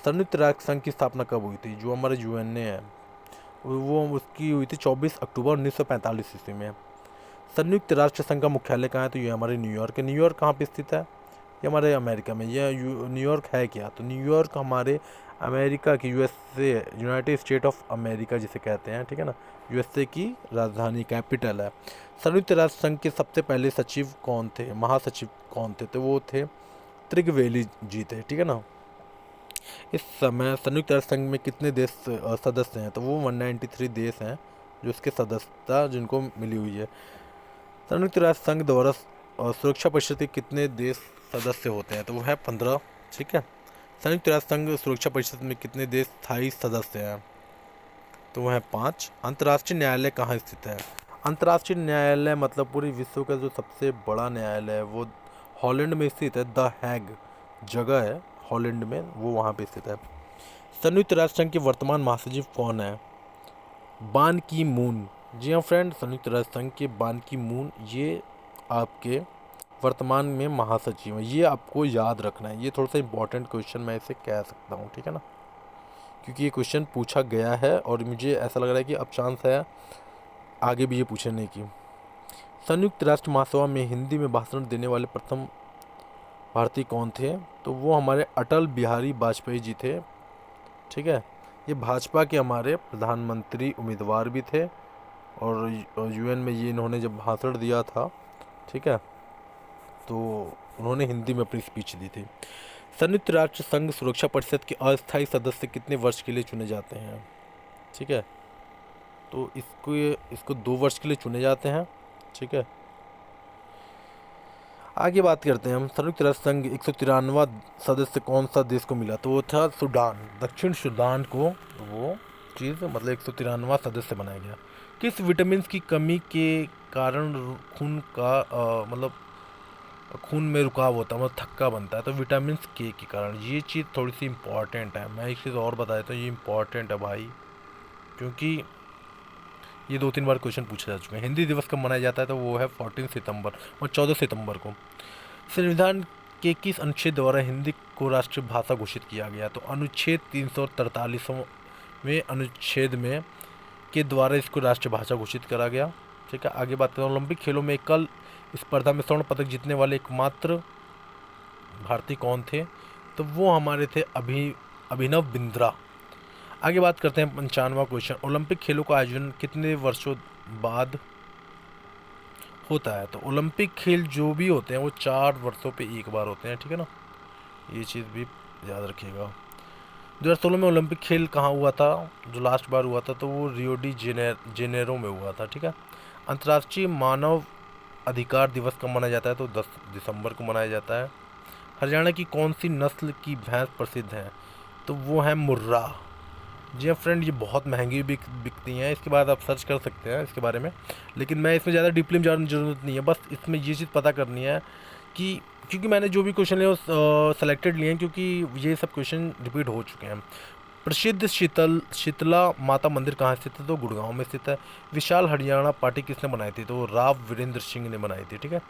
संयुक्त राष्ट्र संघ की स्थापना कब हुई थी? जो हमारे यूएनए है, वो उसकी हुई थी 24 अक्टूबर 1945 ईस्वी में। संयुक्त राष्ट्र संघ का मुख्यालय कहाँ है? तो ये हमारे न्यूयॉर्क है। न्यूयॉर्क कहाँ पे स्थित है? ये हमारे अमेरिका में। ये न्यूयॉर्क है क्या? तो न्यूयॉर्क हमारे अमेरिका की, USA, United state of America जिसे कहते हैं, ठीक है ना, यूएसए की राजधानी, कैपिटल है। संयुक्त राष्ट्र संघ के सबसे पहले सचिव कौन थे, महासचिव कौन थे? तो वो थे त्रिगवेली जी थे, ठीक है ना। इस समय संयुक्त राष्ट्र संघ में कितने देश सदस्य हैं? तो वो 193 देश हैं जो इसके सदस्यता जिनको मिली हुई है। संयुक्त राष्ट्र संघ द्वारा सुरक्षा परिषद के कितने देश सदस्य होते हैं? तो वो है 15, ठीक है। संयुक्त राष्ट्र संघ सुरक्षा परिषद में कितने देश स्थायी सदस्य हैं? तो वो है 5। अंतर्राष्ट्रीय न्यायालय कहाँ स्थित है? अंतर्राष्ट्रीय न्यायालय मतलब पूरे विश्व का जो सबसे बड़ा न्यायालय है वो हॉलैंड में स्थित है। द हैग जगह है हॉलैंड में, वो वहाँ पे स्थित है। संयुक्त राष्ट्र संघ के वर्तमान महासचिव कौन है? बान की मून। जी हाँ फ्रेंड, संयुक्त राष्ट्र संघ के बान की मून ये आपके वर्तमान में महासचिव हैं। ये आपको याद रखना है, ये थोड़ा सा इंपॉर्टेंट क्वेश्चन मैं इसे कह सकता हूँ, ठीक है ना, क्योंकि ये क्वेश्चन पूछा गया है और मुझे ऐसा लग रहा है कि अब चांस है आगे भी ये पूछने की। संयुक्त राष्ट्र महासभा में हिंदी में भाषण देने वाले प्रथम भारतीय कौन थे? तो वो हमारे अटल बिहारी वाजपेयी जी थे, ठीक है। ये भाजपा के हमारे प्रधानमंत्री उम्मीदवार भी थे, और यूएन में ये इन्होंने जब भाषण दिया था, ठीक है, तो उन्होंने हिंदी में अपनी स्पीच दी थी। संयुक्त राष्ट्र संघ सुरक्षा परिषद के अस्थायी सदस्य कितने वर्ष के लिए चुने जाते हैं? ठीक है, तो इसको 2 वर्ष के लिए चुने जाते हैं, ठीक है। आगे बात करते हैं हम, संयुक्त राष्ट्र संघ 193वां सदस्य कौन सा देश को मिला? तो वो था सूडान, दक्षिण सूडान को वो चीज़ मतलब 193वां सदस्य बनाया गया। किस विटामिन की कमी के कारण खून का मतलब खून में रुकाव होता है, मतलब थक्का बनता है? तो विटामिन के कारण। ये चीज़ थोड़ी सी इम्पॉर्टेंट है, मैं एक चीज़ और बता देता हूँ, ये इम्पॉर्टेंट है भाई, क्योंकि ये 2-3 बार क्वेश्चन पूछे जा चुके हैं। हिंदी दिवस कब मनाया जाता है? तो वो है 14 सितंबर और 14 सितंबर को। संविधान के किस अनुच्छेद द्वारा हिंदी को राष्ट्रीय भाषा घोषित किया गया? तो अनुच्छेद 343वें अनुच्छेद में के द्वारा इसको राष्ट्रीय भाषा घोषित करा गया, ठीक है। आगे बात करें, ओलंपिक खेलों में कल स्पर्धा में स्वर्ण पदक जीतने वाले एकमात्र भारतीय कौन थे? तो वो हमारे थे अभिनव बिंद्रा। आगे बात करते हैं 95वां क्वेश्चन, ओलंपिक खेलों का आयोजन कितने वर्षों बाद होता है? तो ओलंपिक खेल जो भी होते हैं वो 4 वर्षों पे एक बार होते हैं, ठीक है ना, ये चीज़ भी याद रखिएगा। 2016 में ओलंपिक खेल कहाँ हुआ था? जो लास्ट बार हुआ था तो वो रियो डी जेनेरो में हुआ था, ठीक है। अंतर्राष्ट्रीय मानव अधिकार दिवस कब मनाया जाता है? तो 10 दिसंबर को मनाया जाता है। हरियाणा की कौन सी नस्ल की भैंस प्रसिद्ध है? तो वो है मुर्रा। जी हाँ फ्रेंड, ये बहुत महंगी बिकती हैं, इसके बाद आप सर्च कर सकते हैं इसके बारे में, लेकिन मैं इसमें ज़्यादा डीपली में जाने की ज़रूरत नहीं है। बस इसमें ये चीज़ पता करनी है कि क्योंकि मैंने जो भी क्वेश्चन लिए वो सेलेक्टेड लिए हैं, क्योंकि ये सब क्वेश्चन रिपीट हो चुके हैं। प्रसिद्ध शीतला माता मंदिर कहाँ स्थित है? तो गुड़गांव में स्थित है। विशाल हरियाणा पार्टी किसने बनाई थी? तो राव वीरेंद्र सिंह ने बनाई थी। ठीक है।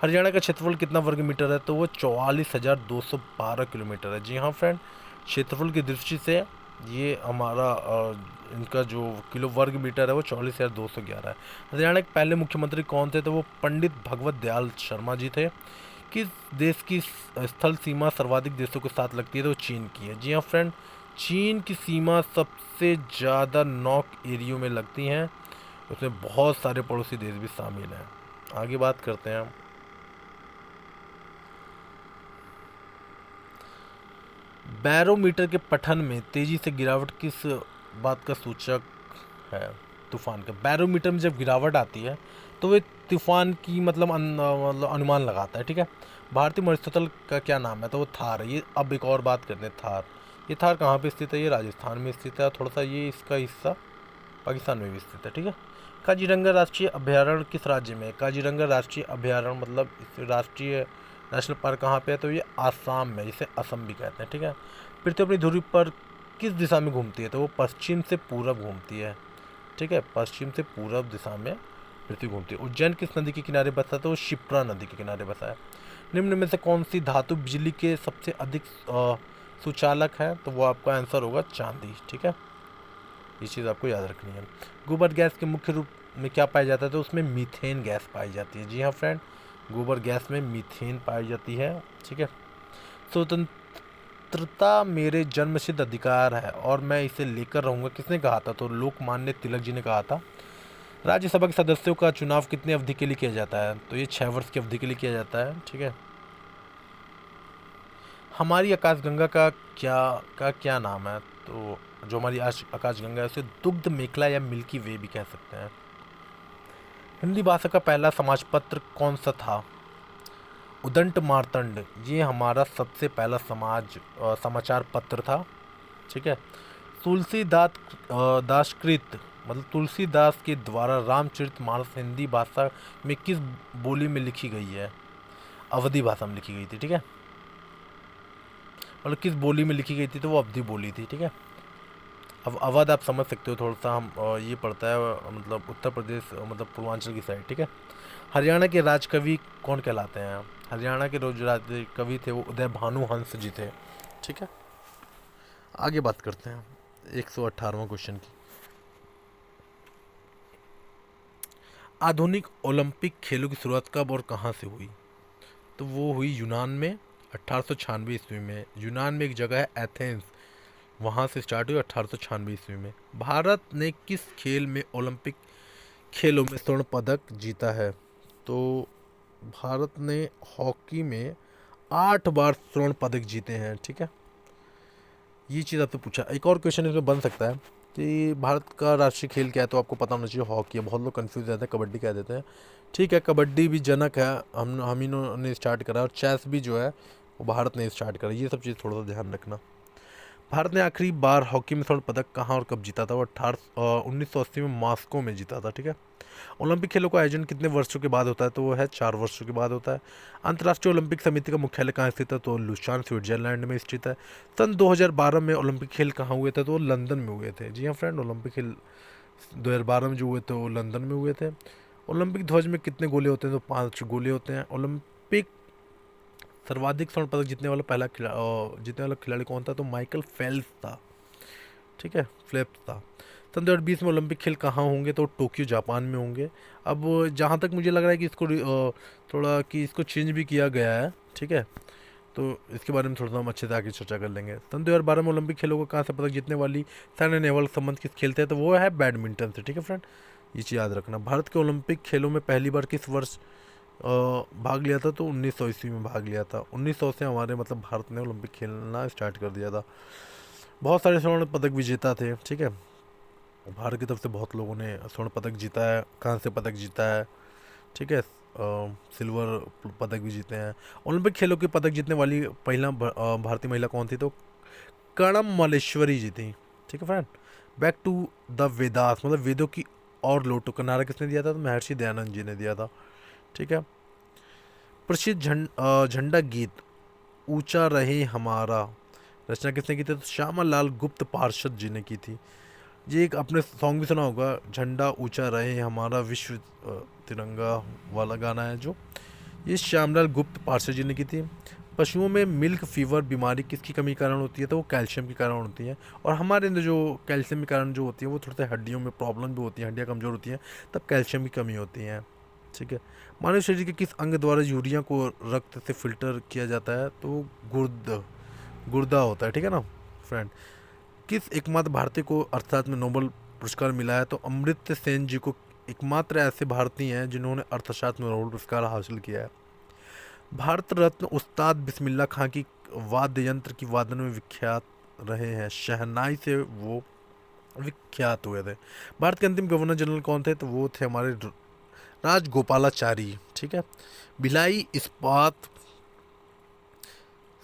हरियाणा का क्षेत्रफल कितना वर्ग मीटर है? तो वो 44,212 किलोमीटर है। जी हाँ फ्रेंड, क्षेत्रफल की दृष्टि से ये हमारा इनका जो किलो वर्ग मीटर है वो 44,211 है। हरियाणा के पहले मुख्यमंत्री कौन थे? तो वो पंडित भगवत दयाल शर्मा जी थे। किस देश की स्थल सीमा सर्वाधिक देशों के साथ लगती है? तो चीन की है। जी हाँ फ्रेंड, चीन की सीमा सबसे ज़्यादा नॉक एरियो में लगती हैं, उसमें बहुत सारे पड़ोसी देश भी शामिल हैं। आगे बात करते हैं हम। बैरोमीटर के पठन में तेजी से गिरावट किस बात का सूचक है? तूफान का। बैरोमीटर में जब गिरावट आती है तो वे तूफान की मतलब अनुमान लगाता है। ठीक है। भारतीय मरुस्थल का क्या नाम है? तो वो थार है। ये अब एक और बात करते हैं, थार। ये थार कहाँ पे स्थित है? ये राजस्थान में स्थित है। थोड़ा सा ये इसका हिस्सा पाकिस्तान में भी स्थित है। ठीक है। काजीरंगा राष्ट्रीय अभयारण्य किस राज्य में है? काजीरंगा राष्ट्रीय अभयारण्य मतलब इस राष्ट्रीय नेशनल पार्क कहाँ पे है? तो ये आसाम में, इसे असम भी कहते हैं। ठीक है। पृथ्वी अपनी धुरी पर किस दिशा में घूमती है? तो वो पश्चिम से पूरब घूमती है। ठीक है। पश्चिम से पूरब दिशा में पृथ्वी घूमती है। उज्जैन किस नदी के किनारे बसा है? तो वो शिप्रा नदी के किनारे बसा है। निम्न में से कौन सी धातु बिजली के सबसे अधिक सुचालक है? तो वो आपका आंसर होगा चांदी। ठीक है। ये चीज़ आपको याद रखनी है। गोबर गैस के मुख्य रूप में क्या पाया जाता है? तो उसमें मीथेन गैस पाई जाती है। जी हाँ फ्रेंड, गोबर गैस में मीथेन पाई जाती है। ठीक है। स्वतंत्रता मेरे जन्मसिद्ध अधिकार है और मैं इसे लेकर रहूँगा, किसने कहा था? तो लोकमान्य तिलक जी ने कहा था। राज्यसभा के सदस्यों का चुनाव कितनी अवधि के लिए किया जाता है? तो ये 6 वर्ष की अवधि के लिए किया जाता है। ठीक है। हमारी आकाशगंगा का क्या नाम है? तो जो हमारी आकाशगंगा है उसे दुग्ध मेखला या मिल्की वे भी कह सकते हैं। हिंदी भाषा का पहला समाज पत्र कौन सा था? उदंत मार्तंड, ये हमारा सबसे पहला समाचार पत्र था। ठीक है। तुलसीदास दासकृत मतलब तुलसीदास के द्वारा रामचरितमानस हिंदी भाषा में किस बोली में लिखी गई है? अवधी भाषा में लिखी गई थी। ठीक है। मतलब किस बोली में लिखी गई थी? तो वो अवधी बोली थी। ठीक है। अब अवध आप समझ सकते हो, थोड़ा सा हम ये पड़ता है मतलब उत्तर प्रदेश मतलब पूर्वांचल की साइड। ठीक है। हरियाणा के राजकवि कौन कहलाते हैं? हरियाणा के जो राज कवि थे वो उदय भानु हंस जी थे। ठीक है। आगे बात करते हैं 118वां क्वेश्चन की। आधुनिक ओलंपिक खेलों की शुरुआत कब और कहाँ से हुई? तो वो हुई यूनान में 1896 ईस्वी में। यूनान में एक जगह है एथेंस, वहाँ से स्टार्ट हुई 1896 ईस्वी में। भारत ने किस खेल में ओलंपिक खेलों में स्वर्ण पदक जीता है? तो भारत ने हॉकी में 8 बार स्वर्ण पदक जीते हैं। ठीक है। ये चीज़ आपसे पूछा। एक और क्वेश्चन इसमें बन सकता है कि भारत का राष्ट्रीय खेल क्या है? तो आपको पता होना चाहिए हॉकी है। बहुत लोग कंफ्यूज रहते हैं, कबड्डी कह देते हैं। ठीक है, कबड्डी भी जनक है, हम इन्होंने ने स्टार्ट करा, और चेस भी जो है वो भारत ने स्टार्ट करा। ये सब चीज़ थोड़ा सा ध्यान रखना। भारत ने आखिरी बार हॉकी में स्वर्ण पदक कहाँ और कब जीता था? वो 1980 में मॉस्को में जीता था। ठीक है। ओलंपिक खेलों का आयोजन कितने वर्षों के बाद होता है? तो वो है 4 वर्षों के बाद होता है। अंतर्राष्ट्रीय ओलंपिक समिति का मुख्यालय कहाँ स्थित है? तो लुसान स्विट्जरलैंड में स्थित है। सन 2012 में ओलंपिक खेल कहाँ हुए थे? तो वो लंदन में हुए थे। जी हाँ फ्रेंड, ओलंपिक खेल 2012 में जो हुए थे वो लंदन में हुए थे। ओलंपिक ध्वज में कितने गोले होते हैं? तो 5 गोले होते हैं। ओलंपिक सर्वाधिक स्वर्ण पदक जीतने वाला खिलाड़ी कौन था? तो माइकल फेल्प्स था। ठीक है, फ्लेप्स था। सन 2020 में ओलंपिक खेल कहाँ होंगे? तो टोक्यो जापान में होंगे। अब जहाँ तक मुझे लग रहा है कि इसको थोड़ा कि इसको चेंज भी किया गया है। ठीक है। तो इसके बारे में थोड़ा सा हम अच्छे से आगे चर्चा कर लेंगे। सन 2012 में ओलंपिक खेलों को कहाँ से पदक जीतने वाली सैन्य नेहवाल संबंध किस खेलते हैं? तो वो है बैडमिंटन से। ठीक है फ्रेंड, ये चीज़ याद रखना। भारत के ओलंपिक खेलों में पहली बार किस वर्ष भाग लिया था? तो 1900 ईस्वी में भाग लिया था। 1900 से हमारे मतलब भारत ने ओलंपिक खेलना स्टार्ट कर दिया था। बहुत सारे स्वर्ण पदक विजेता थे। ठीक है। भारत की तरफ से बहुत लोगों ने स्वर्ण पदक जीता है, कांस्य पदक जीता है। ठीक है। सिल्वर पदक भी जीते हैं। ओलंपिक खेलों के पदक जीतने वाली पहला भारतीय महिला कौन थी? तो कर्णम मल्लेश्वरी जी थी। ठीक है friend. Back to the Vedas मतलब वेदों की और लोटो का नारा किसने दिया था? तो महर्षि दयानंद जी ने दिया था। ठीक है। प्रसिद्ध झंडा गीत ऊंचा रहे हमारा रचना किसने की थी? तो श्यामा लाल गुप्त पार्षद जी ने की थी। ये एक आपने सॉन्ग भी सुना होगा, झंडा ऊंचा रहे हमारा विश्व तिरंगा वाला गाना है जो, ये श्यामलाल गुप्त पार्षद जी ने की थी। पशुओं में मिल्क फीवर बीमारी किसकी कमी के कारण होती है? तो वो कैल्शियम के कारण होती है। और हमारे अंदर जो कैल्शियम के कारण जो होती है वो थोड़ा सा हड्डियों में प्रॉब्लम भी होती है, हड्डियाँ कमज़ोर होती हैं, तब कैल्शियम की कमी होती है। ठीक है। मानव शरीर के किस अंग द्वारा यूरिया को रक्त से फिल्टर किया जाता है? तो गुर्दा होता है। ठीक है ना फ्रेंड। किस एकमात्र भारतीय को अर्थशास्त्र में नोबेल पुरस्कार मिला है? तो अमर्त्य सेन जी को एकमात्र ऐसे भारतीय हैं जिन्होंने अर्थशास्त्र में नोबेल पुरस्कार हासिल किया है। भारत रत्न उस्ताद बिस्मिल्लाह खां की वाद्य यंत्र की वादन में विख्यात रहे हैं, शहनाई से वो विख्यात हुए थे। भारत के अंतिम गवर्नर जनरल कौन थे? तो वो थे हमारे राजगोपालाचारी। ठीक है। भिलाई इस्पात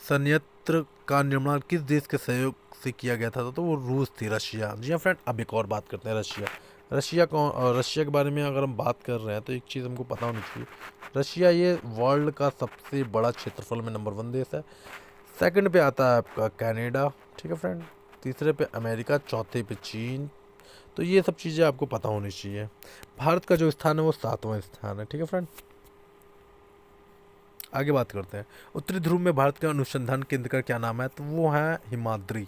संयंत्र का निर्माण किस देश के सहयोग से किया गया था? तो वो रूस थी, रशिया। जी हाँ फ्रेंड, अब एक और बात करते हैं रशिया। रशिया के बारे में अगर हम बात कर रहे हैं तो एक चीज़ हमको पता होनी चाहिए, रशिया ये वर्ल्ड का सबसे बड़ा क्षेत्रफल में नंबर 1 देश है। सेकंड पे आता है आपका कनाडा। ठीक है फ्रेंड। तीसरे पे अमेरिका, चौथे पे चीन। तो ये सब चीज़ें आपको पता होनी चाहिए। भारत का जो स्थान है वो 7वां स्थान है। ठीक है फ्रेंड। आगे बात करते हैं। उत्तरी ध्रुव में भारत का अनुसंधान केंद्र का क्या नाम है? तो वो है हिमाद्री।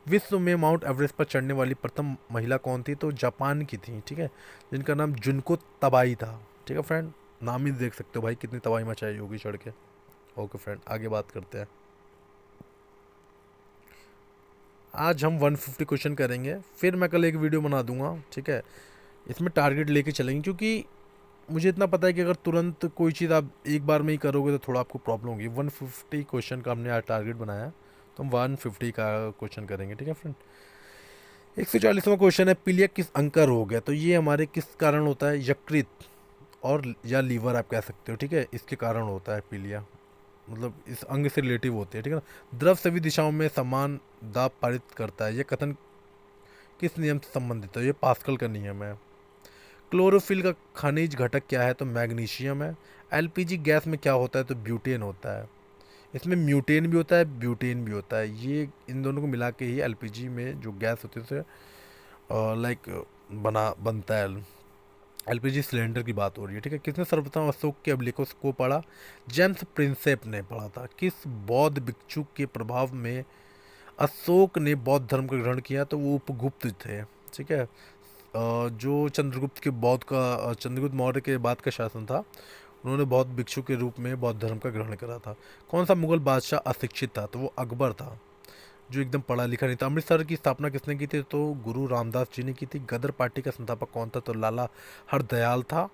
विश्व में माउंट एवरेस्ट पर चढ़ने वाली प्रथम महिला कौन थी? तो जापान की थी। ठीक है। जिनका नाम जुनको तबाई था। ठीक है फ्रेंड। नाम ही देख सकते हो भाई कितनी तबाही मचाई होगी चढ़ के। ओके फ्रेंड, आगे बात करते हैं। आज हम 150 क्वेश्चन करेंगे, फिर मैं कल एक वीडियो बना दूंगा। ठीक है। इसमें टारगेट लेके चलेंगे, क्योंकि मुझे इतना पता है कि अगर तुरंत कोई चीज़ आप एक बार में ही करोगे तो थोड़ा आपको प्रॉब्लम होगी। 150 क्वेश्चन का हमने आज टारगेट बनाया है, तो हम 150 का क्वेश्चन करेंगे। ठीक है फ्रेंड। 140वां क्वेश्चन है, पीलिया किस अंग का रोग है? तो ये हमारे किस कारण होता है? यकृत और या लीवर आप कह सकते हो। ठीक है। इसके कारण होता है पीलिया, मतलब इस अंग से रिलेटिव होते हैं। ठीक है ना। द्रव सभी दिशाओं में समान दाब पारित करता है, ये कथन किस नियम से संबंधित है? ये पास्कल का नियम है। क्लोरोफिल का खनिज घटक क्या है? तो मैग्नीशियम है। एलपीजी गैस में क्या होता है? तो ब्यूटेन होता है। इसमें म्यूटेन भी होता है, ब्यूटेन भी होता है। ये इन दोनों को मिला के ही एलपीजी में जो गैस होती है उसे लाइक बनता है। एलपीजी सिलेंडर की बात हो रही है। ठीक है। किसने सर्वप्रथम अशोक के अभिलेखों को पढ़ा? जेम्स प्रिंसेप ने पढ़ा था। किस बौद्ध भिक्षु के प्रभाव में अशोक ने बौद्ध धर्म का ग्रहण किया? तो वो उपगुप्त थे। ठीक है। जो चंद्रगुप्त के चंद्रगुप्त मौर्य के बाद का शासन था, उन्होंने बौद्ध भिक्षु के रूप में बौद्ध धर्म का ग्रहण करा था। कौन सा मुगल बादशाह अशिक्षित था? तो वो अकबर था, जो एकदम पढ़ा लिखा नहीं था। अमृतसर की स्थापना किसने की थी? तो गुरु रामदास जी ने की थी। गदर पार्टी का संस्थापक कौन था? तो लाला हरदयाल था।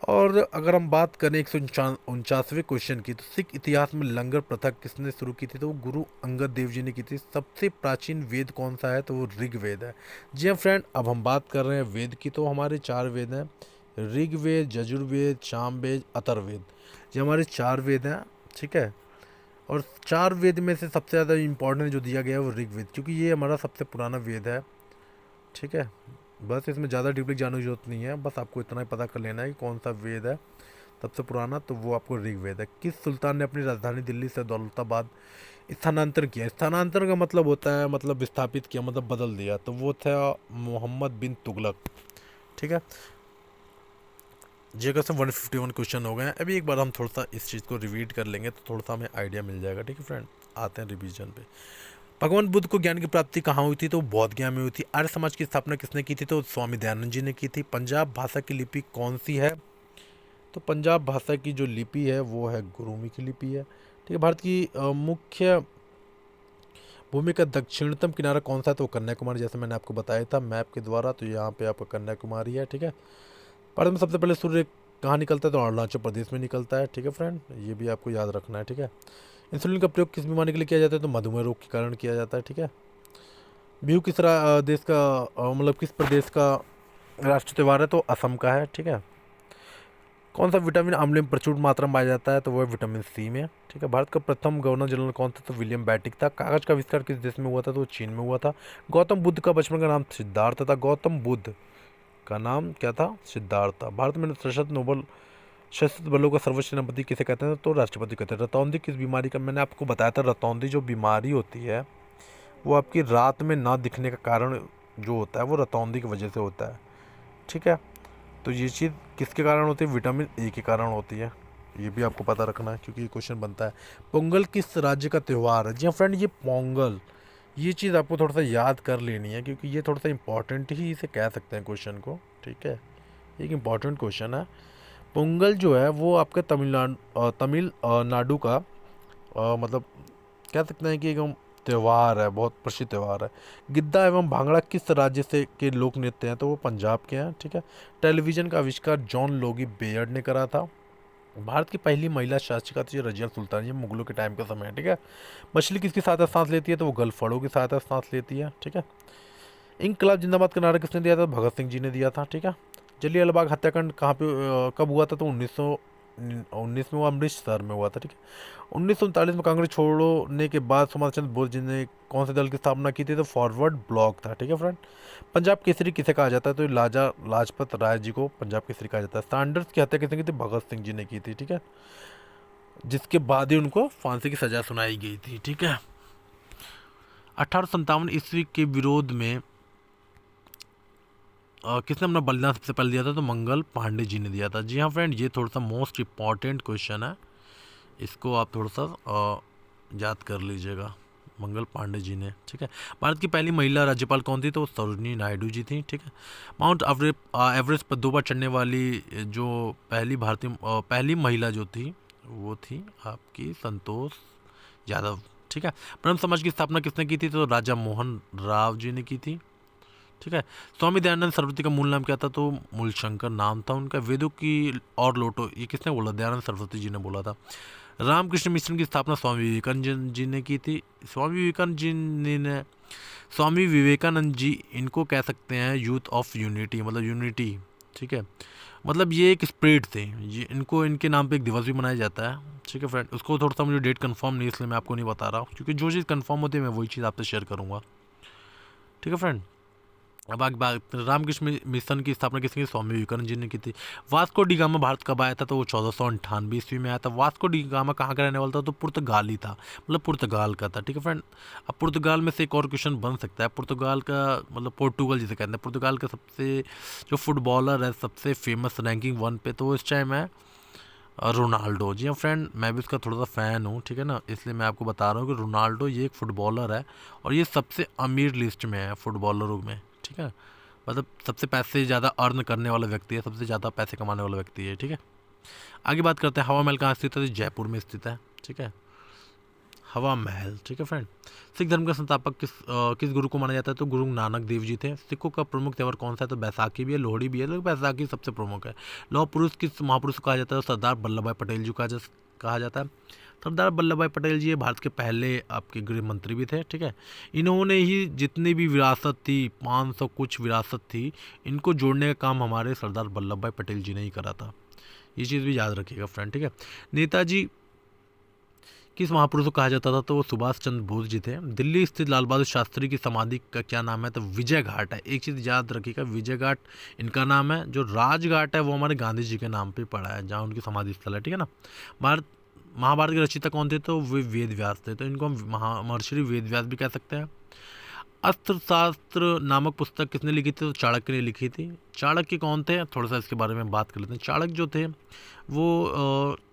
और अगर हम बात करें 149वें क्वेश्चन की, तो सिख इतिहास में लंगर प्रथा किसने शुरू की थी? तो वो गुरु अंगद देव जी ने की थी। सबसे प्राचीन वेद कौन सा है? तो वो ऋग्वेद है। जी हाँ फ्रेंड, अब हम बात कर रहे हैं वेद की। तो हमारे 4 वेद हैं, ऋग्वेद, यजुर्वेद, सामवेद, अथर्ववेद। ये हमारे 4 वेद हैं। ठीक है। और 4 वेद में से सबसे ज़्यादा इम्पोर्टेंट जो दिया गया है वो ऋग्वेद, क्योंकि ये हमारा सबसे पुराना वेद है। ठीक है। बस इसमें ज़्यादा डीपली जानने की जरूरत नहीं है, बस आपको इतना ही पता कर लेना है कि कौन सा वेद है सबसे पुराना, तो वो आपको ऋग्वेद है। किस सुल्तान ने अपनी राजधानी दिल्ली से दौलताबाद स्थानांतरण किया? स्थानांतरण का मतलब होता है मतलब विस्थापित किया, मतलब बदल दिया, तो वो था मोहम्मद बिन तुगलक। ठीक है। जगह से 151 क्वेश्चन हो गए हैं। अभी एक बार हम थोड़ा सा इस चीज़ को रिवीट कर लेंगे तो थोड़ा सा हमें आइडिया मिल जाएगा। ठीक है फ्रेंड, आते हैं रिवीजन पे। भगवान बुद्ध को ज्ञान की प्राप्ति कहाँ हुई थी? तो बौद्ध गया में हुई थी। आर्य समाज की स्थापना किसने की थी? तो स्वामी दयानंद जी ने की थी। पंजाब भाषा की लिपि कौन सी है? तो पंजाब भाषा की जो लिपि है वो है गुरुमुखी की लिपि है। ठीक है। भारत की मुख्य भूमि का दक्षिणतम किनारा कौन सा है? तो कन्याकुमारी, जैसे मैंने आपको बताया था मैप के द्वारा, तो यहाँ पे आपका कन्याकुमारी है। ठीक है। भारत में सबसे पहले सूर्य कहाँ निकलता है? तो अरुणाचल प्रदेश में निकलता है। ठीक है फ्रेंड, ये भी आपको याद रखना है। ठीक है। इंसुलिन का प्रयोग किस बीमारी के लिए किया जाता है? तो मधुमेह रोग के कारण किया जाता है। ठीक है। बिहू किस देश का मतलब किस प्रदेश का राष्ट्रीय त्यौहार है? तो असम का है। ठीक है। कौन सा विटामिन आंवले में प्रचुर मात्रा में पाया जाता है? तो वो है विटामिन सी में। ठीक है। भारत का प्रथम गवर्नर जनरल कौन था? तो विलियम बैटिक था। कागज का आविष्कार किस देश में हुआ था? तो वो चीन में हुआ था। गौतम बुद्ध का बचपन का नाम सिद्धार्थ था। गौतम बुद्ध का नाम क्या था? सिद्धार्थ था। भारत में सशस्त्र नोबल सशस्त्र बलों का सर्वोच्च सेनापति किसे कहते हैं? तो राष्ट्रपति कहते हैं। रतौंधी किस बीमारी का, मैंने आपको बताया था, रतौंधी जो बीमारी होती है वो आपकी रात में ना दिखने का कारण जो होता है वो रतौंधी की वजह से होता है। ठीक है, तो ये चीज़ किसके कारण होती है? विटामिन ए के कारण होती है। ये भी आपको पता रखना है क्योंकि ये क्वेश्चन बनता है। पोंगल किस राज्य का त्यौहार है? जी हाँ फ्रेंड, ये पोंगल, ये चीज़ आपको थोड़ा सा याद कर लेनी है क्योंकि ये थोड़ा सा इंपॉर्टेंट ही इसे कह सकते हैं क्वेश्चन को। ठीक है, एक इम्पॉर्टेंट क्वेश्चन है। पोंगल जो है वो आपके तमिलनाडु का मतलब कह सकते हैं कि एक त्यौहार है, बहुत प्रसिद्ध त्यौहार है। गिद्दा एवं भांगड़ा किस राज्य से के लोक नृत्य हैं? तो वो पंजाब के हैं। ठीक है, टेलीविज़न का आविष्कार जॉन लोगी बेयर्ड ने करा था। भारत की पहली महिला शासिका थी रजिया सुल्तान, ये मुगलों के टाइम का समय है। ठीक है, मछली किसकी सहायता से सांस लेती है? तो वो गलफड़ों की सहायता से सांस लेती है। ठीक है, इंकलाब जिंदाबाद का नारा किसने दिया था? भगत सिंह जी ने दिया था। ठीक है, जलियांवाला हत्याकांड कहाँ पे कब हुआ था? तो 1919 में हुआ, अमृतसर में हुआ था। ठीक है, 1939 में कांग्रेस छोड़ने के बाद सुभाष चंद्र बोस जी ने कौन से दल की स्थापना की थी? तो फॉरवर्ड ब्लॉक था। ठीक है फ्रेंड, पंजाब केसरी किसे कहा जाता है? तो लाजपत राय जी को पंजाब केसरी कहा जाता है। सैंडर्स की हत्या किसने की थी? भगत सिंह जी ने की थी। ठीक है, जिसके बाद ही उनको फांसी की सजा सुनाई गई थी। ठीक है, 1857 ईस्वी के विरोध में किसने अपना बलिदान सबसे पहले दिया था? तो मंगल पांडे जी ने दिया था। जी हाँ फ्रेंड, ये थोड़ा सा मोस्ट इम्पॉर्टेंट क्वेश्चन है, इसको आप थोड़ा सा याद कर लीजिएगा, मंगल पांडे जी ने। ठीक है, भारत की पहली महिला राज्यपाल कौन थी? तो सरोजिनी नायडू जी थी। ठीक है, माउंट एवरेस्ट पर 2 बार चढ़ने वाली जो पहली महिला जो थी वो थी आपकी संतोष यादव। ठीक है, ब्रह्म समाज की स्थापना किसने की थी? तो राजा मोहन राव जी ने की थी। ठीक है, स्वामी दयानंद सरस्वती का मूल नाम क्या था? तो मूलशंकर नाम था उनका। वेदों की और लोटो, ये किसने बोला? दयानंद सरस्वती जी ने बोला था। रामकृष्ण मिशन की स्थापना स्वामी विवेकानंद जी ने की थी। स्वामी विवेकानंद जी, इनको कह सकते हैं यूथ ऑफ यूनिटी, मतलब यूनिटी। ठीक है, मतलब ये एक स्पिरिट थे, ये इनको इनके नाम पे एक दिवस भी मनाया जाता है। ठीक है फ्रेंड, उसको थोड़ा सा मुझे डेट कंफर्म नहीं, इसलिए मैं आपको नहीं बता रहा हूँ क्योंकि जो चीज़ कंफर्म होती है मैं वही चीज़ आपसे शेयर करूँगा। ठीक है फ्रेंड, अब आगे बात, रामकृष्ण मिशन की स्थापना किसने की? स्वामी विवेकानंद जी ने की थी। वास्को डी गामा भारत कब आया था? तो वो 1498 ईस्वी में आया था। वास्को डी गामा कहाँ का रहने वाला था? तो पुर्तगाली था, मतलब पुर्तगाल का था। ठीक है फ्रेंड, अब पुर्तगाल में से एक और क्वेश्चन बन सकता है। पुर्तगाल का मतलब पोर्टुगल जिसे कहते हैं, पुर्तगाल का सबसे जो फुटबॉलर है सबसे फेमस रैंकिंग 1 पे, तो इस टाइम है रोनाल्डो। जी हाँ फ्रेंड, मैं भी उसका थोड़ा सा फ़ैन हूँ। ठीक है ना, इसलिए मैं आपको बता रहा हूँ कि रोनाल्डो ये एक फ़ुटबॉलर है और ये सबसे अमीर लिस्ट में है फुटबॉलरों में। ठीक है, मतलब सबसे पैसे ज़्यादा अर्न करने वाला व्यक्ति है, सबसे ज़्यादा पैसे कमाने वाला व्यक्ति है। ठीक है, आगे बात करते हैं हवा महल कहाँ स्थित है? तो जयपुर में स्थित है। ठीक है, हवा महल। ठीक है फ्रेंड, सिख धर्म का संस्थापक किस गुरु को माना जाता है? तो गुरु नानक देव जी थे। सिखों का प्रमुख त्यौहार कौन सा है? तो बैसाखी भी है, लोहड़ी भी है, लेकिन बैसाखी सबसे प्रमुख है। लौह पुरुष किस महापुरुष को कहा जाता है? तो सरदार वल्लभ भाई पटेल जी को कहा जाता है। सरदार वल्लभ भाई पटेल जी भारत के पहले आपके गृह मंत्री भी थे। ठीक है, इन्होंने ही जितनी भी विरासत थी, 500 कुछ विरासत थी, इनको जोड़ने का काम हमारे सरदार वल्लभ भाई पटेल जी ने ही करा था। ये चीज़ भी याद रखिएगा फ्रेंड। ठीक है, नेताजी किस महापुरुष को कहा जाता था? तो वो सुभाष चंद्र बोस जी थे। दिल्ली स्थित लाल बहादुर शास्त्री की समाधि का क्या नाम है? तो विजय घाट है। एक चीज़ याद रखिएगा, विजय घाट इनका नाम है। जो राजघाट है वो हमारे गांधी जी के नाम पे पड़ा है, जहाँ उनकी समाधि स्थल है। ठीक है ना, भारत महाभारत के रचयिता कौन थे? तो वे वेद व्यास थे, तो इनको हम महर्षि वेद व्यास भी कह सकते हैं। अर्थशास्त्र नामक पुस्तक किसने लिखी थी? तो चाणक्य ने लिखी थी। चाणक्य कौन थे? थोड़ा सा इसके बारे में बात कर लेते हैं। चाणक्य जो थे वो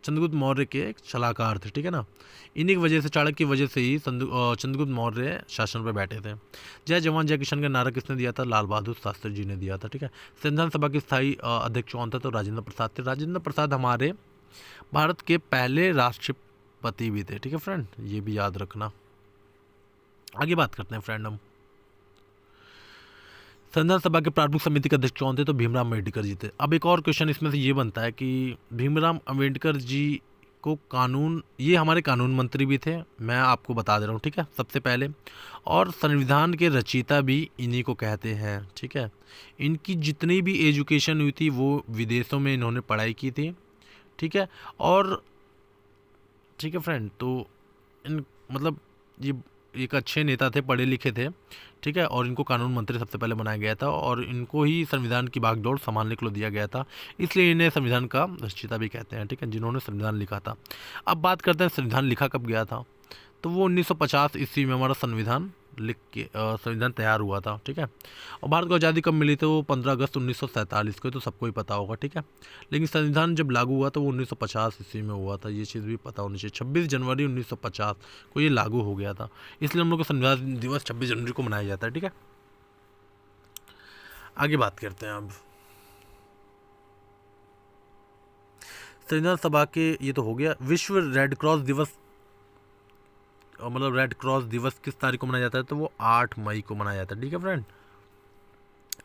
चंद्रगुप्त मौर्य के एक सलाहकार थे। ठीक है ना, इन्हीं की वजह से, चाणक्य की वजह से ही चंद्रगुप्त मौर्य शासन पर बैठे थे। जय जवान जय किसान का नारा किसने दिया था? लाल बहादुर शास्त्री जी ने दिया था। ठीक है, संविधान सभा के स्थायी अध्यक्ष कौन था? तो राजेंद्र प्रसाद थे। राजेंद्र प्रसाद हमारे भारत के पहले राष्ट्रपति भी थे। ठीक है फ्रेंड, ये भी याद रखना। आगे बात करते हैं फ्रेंड हम, संविधान सभा के प्रारूप समिति के अध्यक्ष कौन थे? तो भीमराव अम्बेडकर जी थे। अब एक और क्वेश्चन इसमें से ये बनता है कि भीमराव अम्बेडकर जी को कानून, ये हमारे कानून मंत्री भी थे, मैं आपको बता दे रहा हूँ। ठीक है, सबसे पहले, और संविधान के रचयिता भी इन्हीं को कहते हैं। ठीक है, इनकी जितनी भी एजुकेशन हुई थी वो विदेशों में इन्होंने पढ़ाई की थी। ठीक है, और ठीक है फ्रेंड, तो इन मतलब ये एक अच्छे नेता थे, पढ़े लिखे थे, ठीक है, और इनको कानून मंत्री सबसे पहले बनाया गया था और इनको ही संविधान की बागडोर संभालने के लिए दिया गया था, इसलिए इन्हें संविधान का रचयिता भी कहते हैं, ठीक है, जिन्होंने संविधान लिखा था। अब बात करते हैं संविधान लिखा कब गया था, तो वो 1950 ईस्वी में हमारा संविधान लिख के संविधान तैयार हुआ था, ठीक है। और भारत को आज़ादी कब मिली थी, वो 15 अगस्त 1947 को, तो सबको ही पता होगा, ठीक है। लेकिन संविधान जब लागू हुआ तो वो 1950 ईस्वी में हुआ था, ये चीज़ भी पता होनी चाहिए। 26 जनवरी 1950 को ये लागू हो गया था, इसलिए हम लोग का संविधान दिवस 26 जनवरी को मनाया जाता है, ठीक है। आगे बात करते हैं अब संविधान सभा के, ये तो हो गया। विश्व रेड क्रॉस दिवस, मतलब रेड क्रॉस दिवस किस तारीख को मनाया जाता है, तो वो 8 मई को मनाया जाता है, ठीक है फ्रेंड।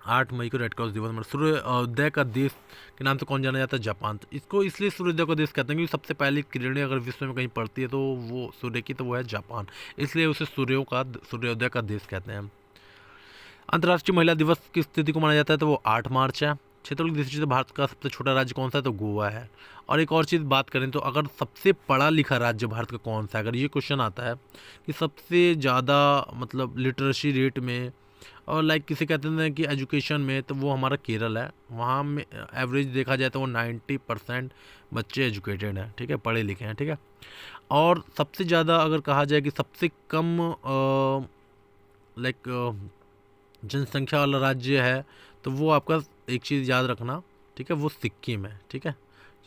8 मई को रेड क्रॉस दिवस में सूर्योदय का देश के नाम से कौन जाना जाता है, जापान। तो इसको इसलिए सूर्योदय का देश कहते हैं क्योंकि सबसे पहली किरणें अगर विश्व में कहीं पड़ती है तो वो सूर्य की, तो वो है जापान, इसलिए उसे सूर्योदय का देश कहते हैं। अंतर्राष्ट्रीय महिला दिवस की स्थिति को मनाया जाता है, तो वो 8 मार्च है। क्षेत्रफल की दृष्टि से भारत का सबसे छोटा राज्य कौन सा है, तो गोवा है। और एक और चीज़ बात करें तो अगर सबसे पढ़ा लिखा राज्य भारत का कौन सा है, अगर ये क्वेश्चन आता है कि सबसे ज़्यादा मतलब लिटरेसी रेट में और लाइक किसे कहते हैं कि एजुकेशन में, तो वो हमारा केरल है। वहाँ में एवरेज देखा जाए तो वो 90% बच्चे एजुकेटेड हैं, ठीक है, पढ़े लिखे हैं, ठीक है। और सबसे ज़्यादा अगर कहा जाए कि सबसे कम लाइक जनसंख्या वाला राज्य है, तो वो आपका एक चीज़ याद रखना, ठीक है, वो सिक्किम है, ठीक है,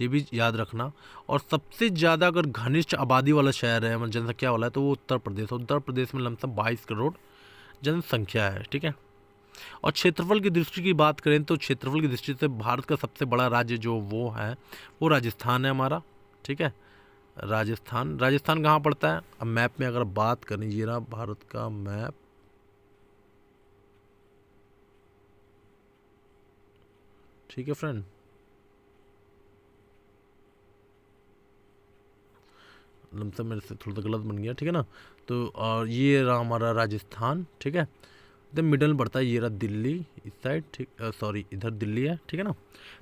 ये भी याद रखना। और सबसे ज़्यादा अगर घनिष्ठ आबादी वाला शहर है, मतलब जनसंख्या वाला है, तो वो उत्तर प्रदेश। उत्तर प्रदेश में लमसम 22 करोड़ जनसंख्या है, ठीक है। और क्षेत्रफल की दृष्टि की बात करें तो क्षेत्रफल की दृष्टि से भारत का सबसे बड़ा राज्य जो वो है, वो राजस्थान है हमारा, ठीक है। राजस्थान, राजस्थान कहाँ पड़ता है, अब मैप में अगर बात करें, ये रहा भारत का मैप, ठीक है फ्रेंड। लमसम मेरे से थोड़ा सा गलत बन गया, ठीक है ना। तो और ये रहा हमारा राजस्थान, ठीक है, एकदम मिडल में पड़ता है। ये रहा दिल्ली इस साइड, ठीक, सॉरी इधर दिल्ली है, ठीक है ना।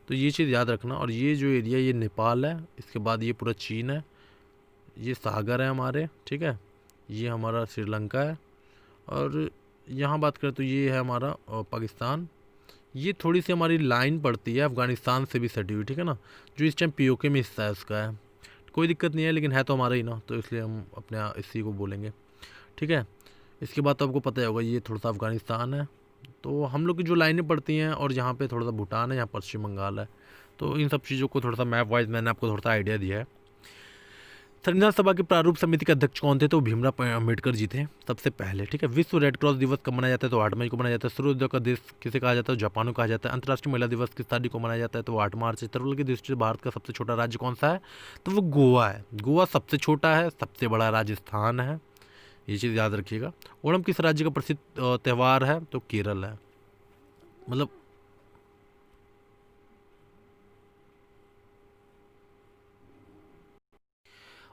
तो ये चीज़ याद रखना। और ये जो एरिया, ये नेपाल है, इसके बाद ये पूरा चीन है, ये सागर है हमारे, ठीक है, ये हमारा श्रीलंका है। और यहाँ बात करें तो ये है हमारा पाकिस्तान। ये थोड़ी सी हमारी लाइन पड़ती है अफ़गानिस्तान से भी सटी हुई, ठीक है ना, जो इस टाइम पीओके में हिस्सा है उसका है। कोई दिक्कत नहीं है, लेकिन है तो हमारा ही ना, तो इसलिए हम अपने इसी को बोलेंगे, ठीक है। इसके बाद तो आपको पता ही होगा, ये थोड़ा सा अफ़गानिस्तान है। तो हम लोग की जो लाइनें पड़ती हैं, और यहाँ पे थोड़ा सा भूटान है, यहाँ पश्चिम बंगाल है। तो इन सब चीज़ों को थोड़ा सा मैप वाइज मैंने आपको थोड़ा सा आइडिया दिया है। संविधान सभा के प्रारूप समिति के अध्यक्ष कौन थे, तो भीमराव अम्बेडकर जी थे सबसे पहले, ठीक है। विश्व रेड क्रॉस दिवस कब मनाया जाता है, तो 8 मई को मनाया जाता है। सूर्योदय का देश किसे कहा जाता है, जापान को कहा जाता है। अंतर्राष्ट्रीय महिला दिवस किस तारीख को मनाया जाता है, तो 8 मार्च। क्षेत्रफल की दृष्टि से भारत का सबसे छोटा राज्य कौन सा है, तो वो गोवा है। गोवा सबसे छोटा है, सबसे बड़ा राजस्थान है, ये चीज़ याद रखिएगा। ओणम किस राज्य का प्रसिद्ध त्यौहार है, तो केरल है। मतलब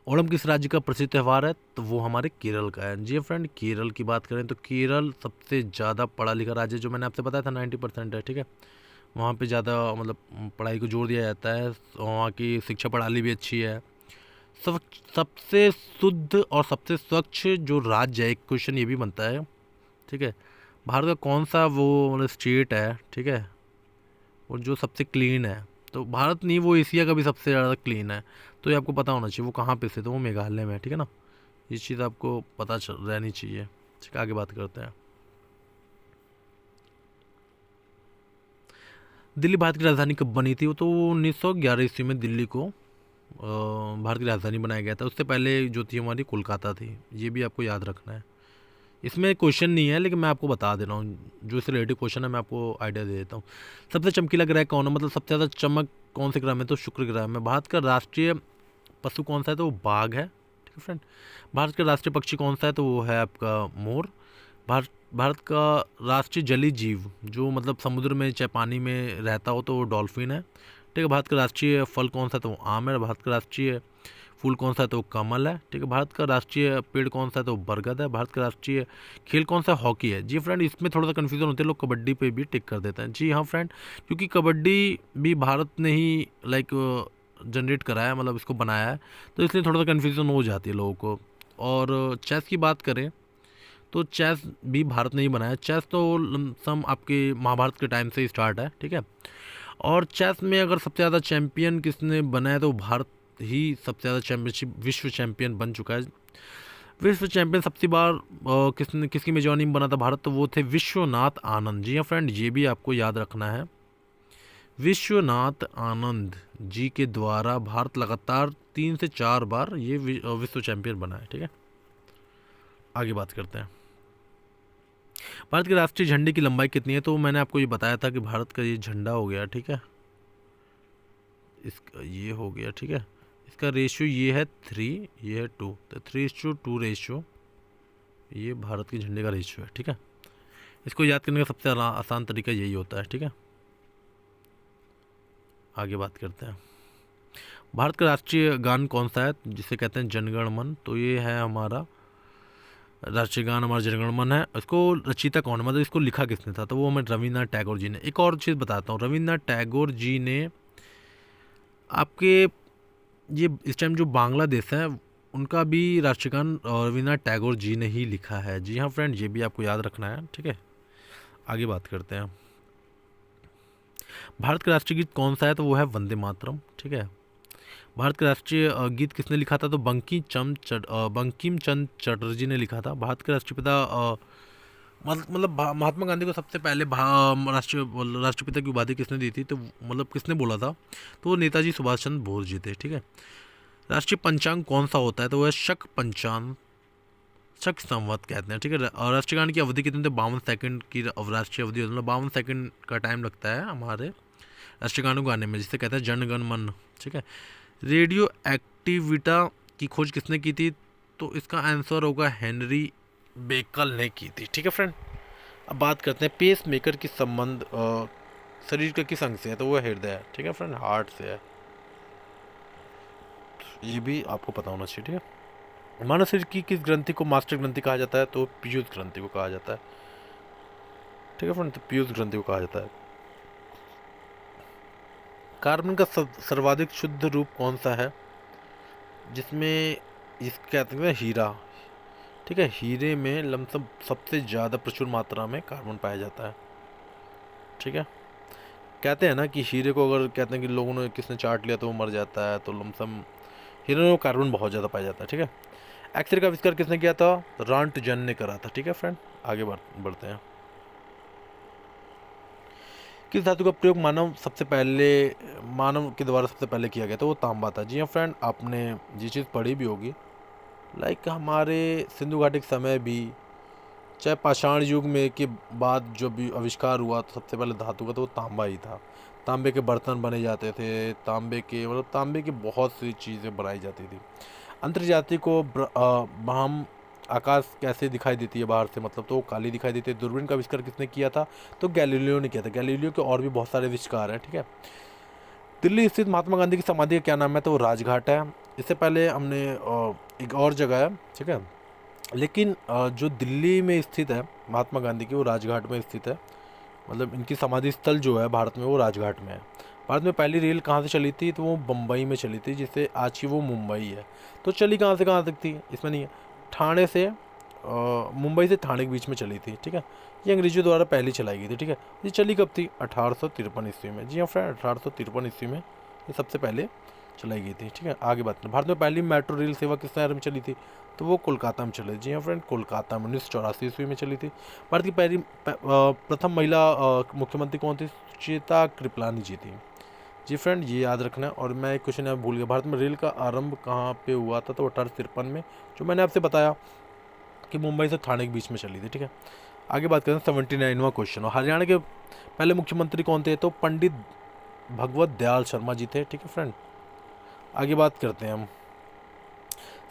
ओणम किस राज्य का प्रसिद्ध त्यौहार है, तो वो हमारे केरल का है। जी फ्रेंड, केरल की बात करें तो केरल सबसे ज़्यादा पढ़ा लिखा राज्य, जो मैंने आपसे बताया था 90% है, ठीक है। वहाँ पे ज़्यादा मतलब पढ़ाई को जोर दिया जाता है, वहाँ की शिक्षा प्रणाली भी अच्छी है। सब सबसे शुद्ध और सबसे स्वच्छ जो राज्य है, एक क्वेश्चन ये भी बनता है, ठीक है, भारत का कौन सा वो मतलब स्टेट है, ठीक है, और जो सबसे क्लीन है। तो भारत नहीं, वो एशिया का भी सबसे ज़्यादा क्लीन है। तो ये आपको पता होना चाहिए वो कहाँ पे स्थित है, वो मेघालय में है, ठीक है ना। ये चीज़ आपको पता चल रहनी चाहिए, ठीक है। आगे बात करते हैं। दिल्ली भारत की राजधानी कब बनी थी, वो तो 1911 ईस्वी में दिल्ली को भारत की राजधानी बनाया गया था। उससे पहले जो थी हमारी कोलकाता थी, ये भी आपको याद रखना है। इसमें क्वेश्चन नहीं है, लेकिन मैं आपको बता दे रहा हूँ, जो इससे रिलेटेड क्वेश्चन है मैं आपको आइडिया दे देता हूँ। सबसे चमकीला ग्रह कौन है, मतलब सबसे ज़्यादा चमक कौन से ग्रह में, तो शुक्र ग्रह में। भारत का राष्ट्रीय पशु कौन सा है, तो वो बाघ है, ठीक है फ्रेंड। भारत का राष्ट्रीय पक्षी कौन सा है, तो वो है आपका मोर। भारत का राष्ट्रीय जलीय जीव जो मतलब समुद्र में चाहे पानी में रहता हो, तो वो डॉल्फिन है, ठीक है। भारत का राष्ट्रीय फल कौन सा है, तो वो आम है। भारत का राष्ट्रीय फूल कौन सा है, तो वो कमल है, ठीक है। भारत का राष्ट्रीय पेड़ कौन सा है, तो वो बरगद है। भारत का राष्ट्रीय खेल कौन सा है, हॉकी है। जी फ्रेंड, इसमें थोड़ा सा कन्फ्यूजन होते हैं लोग, कबड्डी पे भी टिक कर देते हैं। जी हाँ फ्रेंड, क्योंकि कबड्डी भी भारत ने ही लाइक जनरेट कराया, मतलब इसको बनाया है, तो इसलिए थोड़ा सा कन्फ्यूजन हो जाती है लोगों को। और चेस की बात करें तो चेस भी भारत ने ही बनाया। चेस तो लमसम आपके महाभारत के टाइम से ही स्टार्ट है, ठीक है। और चेस में अगर सबसे ज़्यादा चैम्पियन किसने बना है तो भारत ही सबसे ज़्यादा चैम्पियनशिप विश्व चैम्पियन बन चुका है। विश्व चैंपियन सबसे बार किसने किसकी मेजबानी में बना था भारत, तो वो थे विश्वनाथ आनंद। जी हाँ फ्रेंड, ये भी आपको याद रखना है। विश्वनाथ आनंद जी के द्वारा भारत लगातार 3 से 4 बार ये विश्व चैंपियन बना है, ठीक है। आगे बात करते हैं। भारत के राष्ट्रीय झंडे की लंबाई कितनी है, तो मैंने आपको ये बताया था कि भारत का ये झंडा हो गया, ठीक है, इसका ये हो गया, ठीक है। इसका रेशियो ये है 3, ये है 2, तो 3:2 रेशियो ये भारत के झंडे का रेशियो है, ठीक है। इसको याद करने का सबसे आसान तरीका यही होता है, ठीक है। आगे बात करते हैं। भारत का राष्ट्रीय गान कौन सा है, जिसे कहते हैं जनगण मन, तो ये है हमारा राष्ट्रीय गान, हमारा जनगण मन है। इसको रचयिता कौन है, मतलब इसको लिखा किसने था, तो वो हमें रविन्द्रनाथ टैगोर जी ने। एक और चीज़ बताता हूँ, रविन्द्रनाथ टैगोर जी ने आपके ये इस टाइम जो बांग्लादेश है उनका भी राष्ट्रीय गान रविन्द्रनाथ टैगोर जी ने ही लिखा है। जी हाँ फ्रेंड, ये भी आपको याद रखना है, ठीक है। आगे बात करते हैं। भारत का राष्ट्रीय गीत कौन सा है, तो वो है वंदे मातरम, ठीक है। भारत का राष्ट्रीय गीत किसने लिखा था, तो बंकिम चंद्र चटर्जी ने लिखा था। भारत के राष्ट्रपिता मतलब महात्मा गांधी को सबसे पहले राष्ट्रपिता की उपाधि किसने दी थी, तो मतलब किसने बोला था, तो वो नेताजी सुभाष चंद्र बोस जी थे, ठीक है। राष्ट्रीय पंचांग कौन सा होता है, तो वह शक पंचांग, शक संवत कहते हैं, ठीक है। और राष्ट्रीय गान की अवधि कितनी, तो 52 सेकंड की राष्ट्रीय अवधि, मतलब 52 सेकंड का टाइम लगता है हमारे राष्ट्रीय गानों को गाने में, जिसे कहते हैं जन गण मन, ठीक है। रेडियो एक्टिविटा की खोज किसने की थी, तो इसका आंसर होगा हेनरी बेकल ने की थी, ठीक है फ्रेंड। अब बात करते हैं पेस मेकर की संबंध शरीर का किस अंग से है, तो वो हृदय है, ठीक है फ्रेंड, हार्ट से है। ये भी आपको पता होना चाहिए, ठीक है। मानव शरीर की किस ग्रंथि को मास्टर ग्रंथि कहा जाता है, तो पीयूष ग्रंथि को कहा जाता है, ठीक है फ्रेंड, तो पीयूष ग्रंथि को कहा जाता है। कार्बन का सर्वाधिक शुद्ध रूप कौन सा है, जिसमें इसके कहते हैं हीरा, ठीक है। हीरे में लमसम सबसे ज़्यादा प्रचुर मात्रा में कार्बन पाया जाता है, ठीक है। कहते हैं ना कि हीरे को अगर कहते हैं कि लोगों ने किसने चाट लिया तो वो मर जाता है, तो लमसम हीरे में कार्बन बहुत ज़्यादा पाया जाता है, ठीक है। एक्सरे का आविष्कार किसने किया था, रॉन्टजन ने करा था, ठीक है फ्रेंड। आगे बढ़ते हैं। किस धातु का प्रयोग मानव के द्वारा सबसे पहले किया गया था, वो तांबा था। जी हाँ फ्रेंड, आपने ये चीज़ पढ़ी भी होगी, लाइक हमारे सिंधु घाटी के समय भी, चाहे पाषाण युग में के बाद जो भी आविष्कार हुआ तो सबसे पहले धातु का तो वो तांबा ही था। तांबे के बर्तन बने जाते थे, तांबे की बहुत सी चीज़ें बनाई जाती थी। अंतर्जातीय को हम आकाश कैसे दिखाई देती है बाहर से, मतलब तो वो काली दिखाई देती है। दूरबीन का आविष्कार किसने किया था, तो गैलीलियो ने किया था। गैलीलियो के और भी बहुत सारे आविष्कार हैं, ठीक है। दिल्ली स्थित महात्मा गांधी की समाधि का क्या नाम है, तो वो राजघाट है। इससे पहले हमने एक और जगह है, ठीक है, लेकिन जो दिल्ली में स्थित है महात्मा गांधी की, वो राजघाट में स्थित है। मतलब इनकी समाधि स्थल जो है भारत में, वो राजघाट में है। भारत में पहली रेल कहाँ से चली थी, तो वो बम्बई में चली थी, जिससे आज की वो मुंबई है। तो चली कहाँ से कहाँ तक थी, इसमें नहीं है। ठाणे से मुंबई से ठाणे के बीच में चली थी, ठीक है। ये अंग्रेजों द्वारा पहली चलाई गई थी, ठीक है। ये चली कब थी, 1853 ईस्वी में। जी हाँ फ्रेंड, 1853 ईस्वी में ये सबसे पहले चलाई गई थी, ठीक है। आगे बात करें, भारत में पहली मेट्रो रेल सेवा किस शहर में चली थी, तो वो कोलकाता में चली। जी हाँ फ्रेंड, कोलकाता में 1984 ईस्वी में चली थी। भारत की पहली प्रथम महिला मुख्यमंत्री कौन थी, सुचेता कृपलानी जी थी। जी फ्रेंड, ये याद रखना है। और मैं एक क्वेश्चन यहाँ भूल गया, भारत में रेल का आरंभ कहाँ पे हुआ था, तो 1853 में, जो मैंने आपसे बताया कि मुंबई से ठाणे के बीच में चली थी, ठीक है। आगे बात करें 79वां क्वेश्चन, और हरियाणा के पहले मुख्यमंत्री कौन थे, तो पंडित भगवत दयाल शर्मा जी थे, ठीक है फ्रेंड। आगे बात करते हैं हम,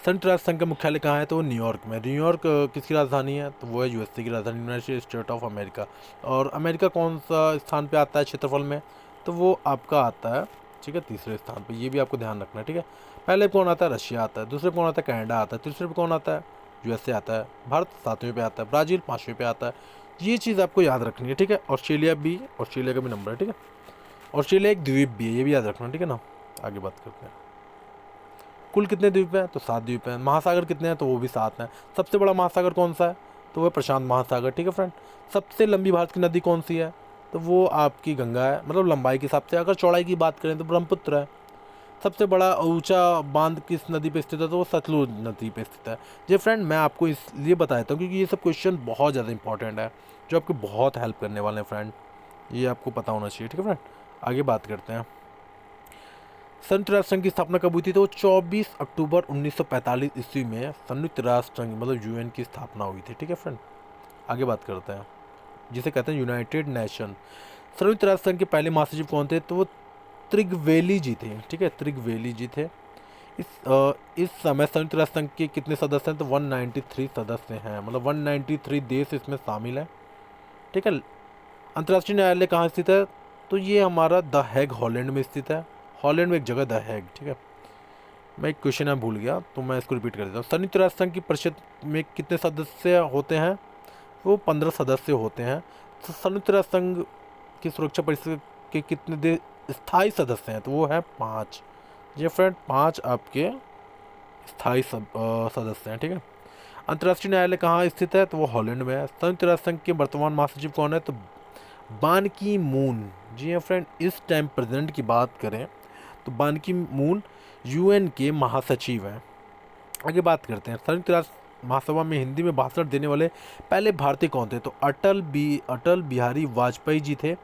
संयुक्त राष्ट्र संघ का मुख्यालय कहाँ है, तो न्यूयॉर्क में। न्यूयॉर्क किसकी राजधानी है, तो वो है यूएसए की राजधानी, यूनाइटेड स्टेट ऑफ अमेरिका। और अमेरिका कौन सा स्थान पे आता है क्षेत्रफल में, तो वो आपका आता है, ठीक है, तीसरे स्थान पे। ये भी आपको ध्यान रखना है, ठीक है। पहले कौन आता है, रशिया आता है। दूसरे कौन आता है, कनाडा आता है। तीसरे पे कौन आता है, यूएसए आता है। भारत 7वें पे आता है। ब्राज़ील 5वें पे आता है। ये चीज़ आपको याद रखनी है, ठीक है। ऑस्ट्रेलिया का भी नंबर है, ठीक है। ऑस्ट्रेलिया एक द्वीप भी है, ये भी याद रखना, ठीक है ना। आगे बात करते हैं, कुल कितने द्वीप हैं, तो 7 द्वीप हैं। महासागर कितने हैं, तो वो भी 7 हैं। सबसे बड़ा महासागर कौन सा है, तो वो है प्रशांत महासागर, ठीक है फ्रेंड। सबसे लंबी भारत की नदी कौन सी है, तो वो आपकी गंगा है, मतलब लंबाई के हिसाब से। अगर चौड़ाई की बात करें तो ब्रह्मपुत्र है। सबसे बड़ा ऊंचा बांध किस नदी पे स्थित है, तो वो सतलुज नदी पे स्थित है। जी फ्रेंड, मैं आपको इसलिए बता देता हूँ क्योंकि ये सब क्वेश्चन बहुत ज़्यादा इंपॉर्टेंट है, जो आपको बहुत हेल्प करने वाले हैं फ्रेंड, ये आपको पता होना चाहिए, ठीक है फ्रेंड। आगे बात करते हैं, संयुक्त राष्ट्र संघ की स्थापना कब हुई थी, तो 24 अक्टूबर 1945 ईस्वी में संयुक्त राष्ट्र संघ मतलब यूएन की स्थापना हुई थी, ठीक है फ्रेंड। आगे बात करते हैं, जिसे कहते हैं यूनाइटेड नेशन। संयुक्त राष्ट्र संघ के पहले महासचिव कौन थे, तो वो त्रिगवेली जी थे, ठीक है, त्रिगवेली जी थे। इस समय संयुक्त राष्ट्र संघ के कितने सदस्य हैं, तो 193 सदस्य हैं, मतलब 193 देश इसमें शामिल हैं, ठीक है। अंतर्राष्ट्रीय न्यायालय कहाँ स्थित है, तो ये हमारा द हैग हॉलैंड में स्थित है। हॉलैंड में एक जगह द हैग, ठीक है। मैं एक क्वेश्चन यहाँ भूल गया तो मैं इसको रिपीट कर देता हूँ। संयुक्त राष्ट्र संघ की परिषद में कितने सदस्य होते हैं, वो 15 सदस्य होते हैं। तो संयुक्त राष्ट्र संघ की सुरक्षा परिषद के कितने देश स्थायी सदस्य हैं, तो वो है 5। जी फ्रेंड, 5 आपके स्थायी सदस्य हैं, ठीक है। अंतर्राष्ट्रीय न्यायालय कहाँ स्थित है, तो वो हॉलैंड में है। संयुक्त राष्ट्र संघ के वर्तमान महासचिव कौन है, तो बान की मून। जी हाँ फ्रेंड, इस टाइम प्रेजेंट की बात करें तो बान की मून यूएन के महासचिव हैं। आगे बात करते हैं, संयुक्त राष्ट्र महासभा में हिंदी में भाषण देने वाले पहले भारतीय कौन थे, तो अटल बिहारी वाजपेयी जी थे।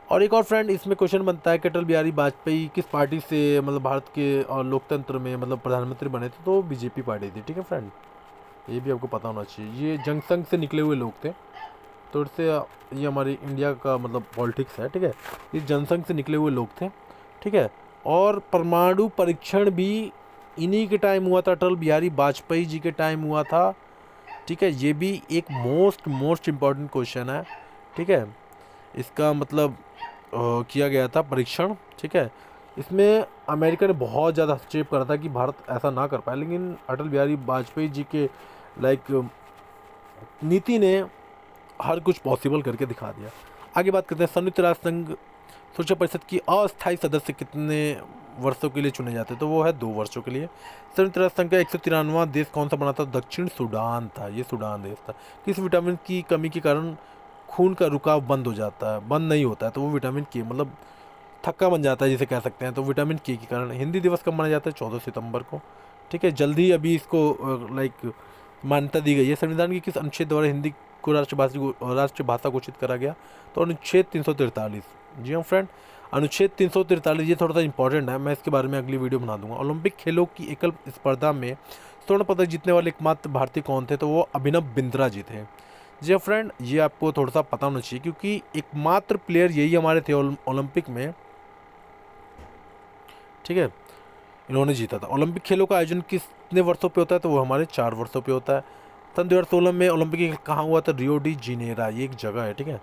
और एक और फ्रेंड इसमें क्वेश्चन बनता है कि अटल बिहारी वाजपेयी किस पार्टी से मतलब भारत के और लोकतंत्र में मतलब प्रधानमंत्री बने थे, तो बीजेपी पार्टी थी, ठीक है फ्रेंड। ये भी आपको पता होना चाहिए, ये जनसंघ से निकले हुए लोग थे, तो इससे ये हमारी इंडिया का मतलब पॉलिटिक्स है, ठीक है। ये जनसंघ से निकले हुए लोग थे, ठीक है। और परमाणु परीक्षण भी इन्हीं के टाइम हुआ था, अटल बिहारी वाजपेयी जी के टाइम हुआ था, ठीक है। ये भी एक मोस्ट इम्पॉर्टेंट क्वेश्चन है, ठीक है। इसका मतलब किया गया था परीक्षण, ठीक है। इसमें अमेरिका ने बहुत ज़्यादा हस्तक्षेप करा था कि भारत ऐसा ना कर पाए, लेकिन अटल बिहारी वाजपेयी जी के नीति ने हर कुछ पॉसिबल करके दिखा दिया। आगे बात करते हैं, संयुक्त राष्ट्र संघ सुरक्षा परिषद की अस्थायी सदस्य कितने वर्षों के लिए चुने जाते हैं, तो वो है 2 वर्षों के लिए। संयुक्त राष्ट्र संघ का 193वां देश कौन सा बना था, दक्षिण सूडान था, ये सूडान देश था। किस विटामिन की कमी के कारण खून का रुकाव बंद हो जाता है, बंद नहीं होता है, तो वो विटामिन के मतलब थक्का बन जाता है जिसे कह सकते हैं, तो विटामिन के कारण। हिंदी दिवस कब मनाया जाता है, 14 सितंबर को, ठीक है। जल्दी अभी इसको मान्यता दी गई है। संविधान की किस अनुच्छेद द्वारा हिंदी को राष्ट्रभाषा घोषित करा गया, तो अनुच्छेद 343। जी हाँ फ्रेंड, अनुच्छेद 343 ये थोड़ा सा इंपॉर्टेंट है, मैं इसके बारे में अगली वीडियो बना दूंगा। ओलंपिक खेलों की एकल स्पर्धा में स्वर्ण पदक जीतने वाले एकमात्र भारतीय कौन थे, तो वो अभिनव बिंद्रा जी थे। जी हाँ फ्रेंड, ये आपको थोड़ा सा पता होना चाहिए क्योंकि एकमात्र प्लेयर यही हमारे थे ओलंपिक में, ठीक है। इन्होंने जीता था। ओलंपिक खेलों का आयोजन कितने वर्षों पे होता है, तो वो हमारे 4 वर्षों पे होता है। सन 2016 में ओलंपिक खेल कहाँ हुआ था, रियो डी जेनेरो, ये एक जगह है, ठीक है,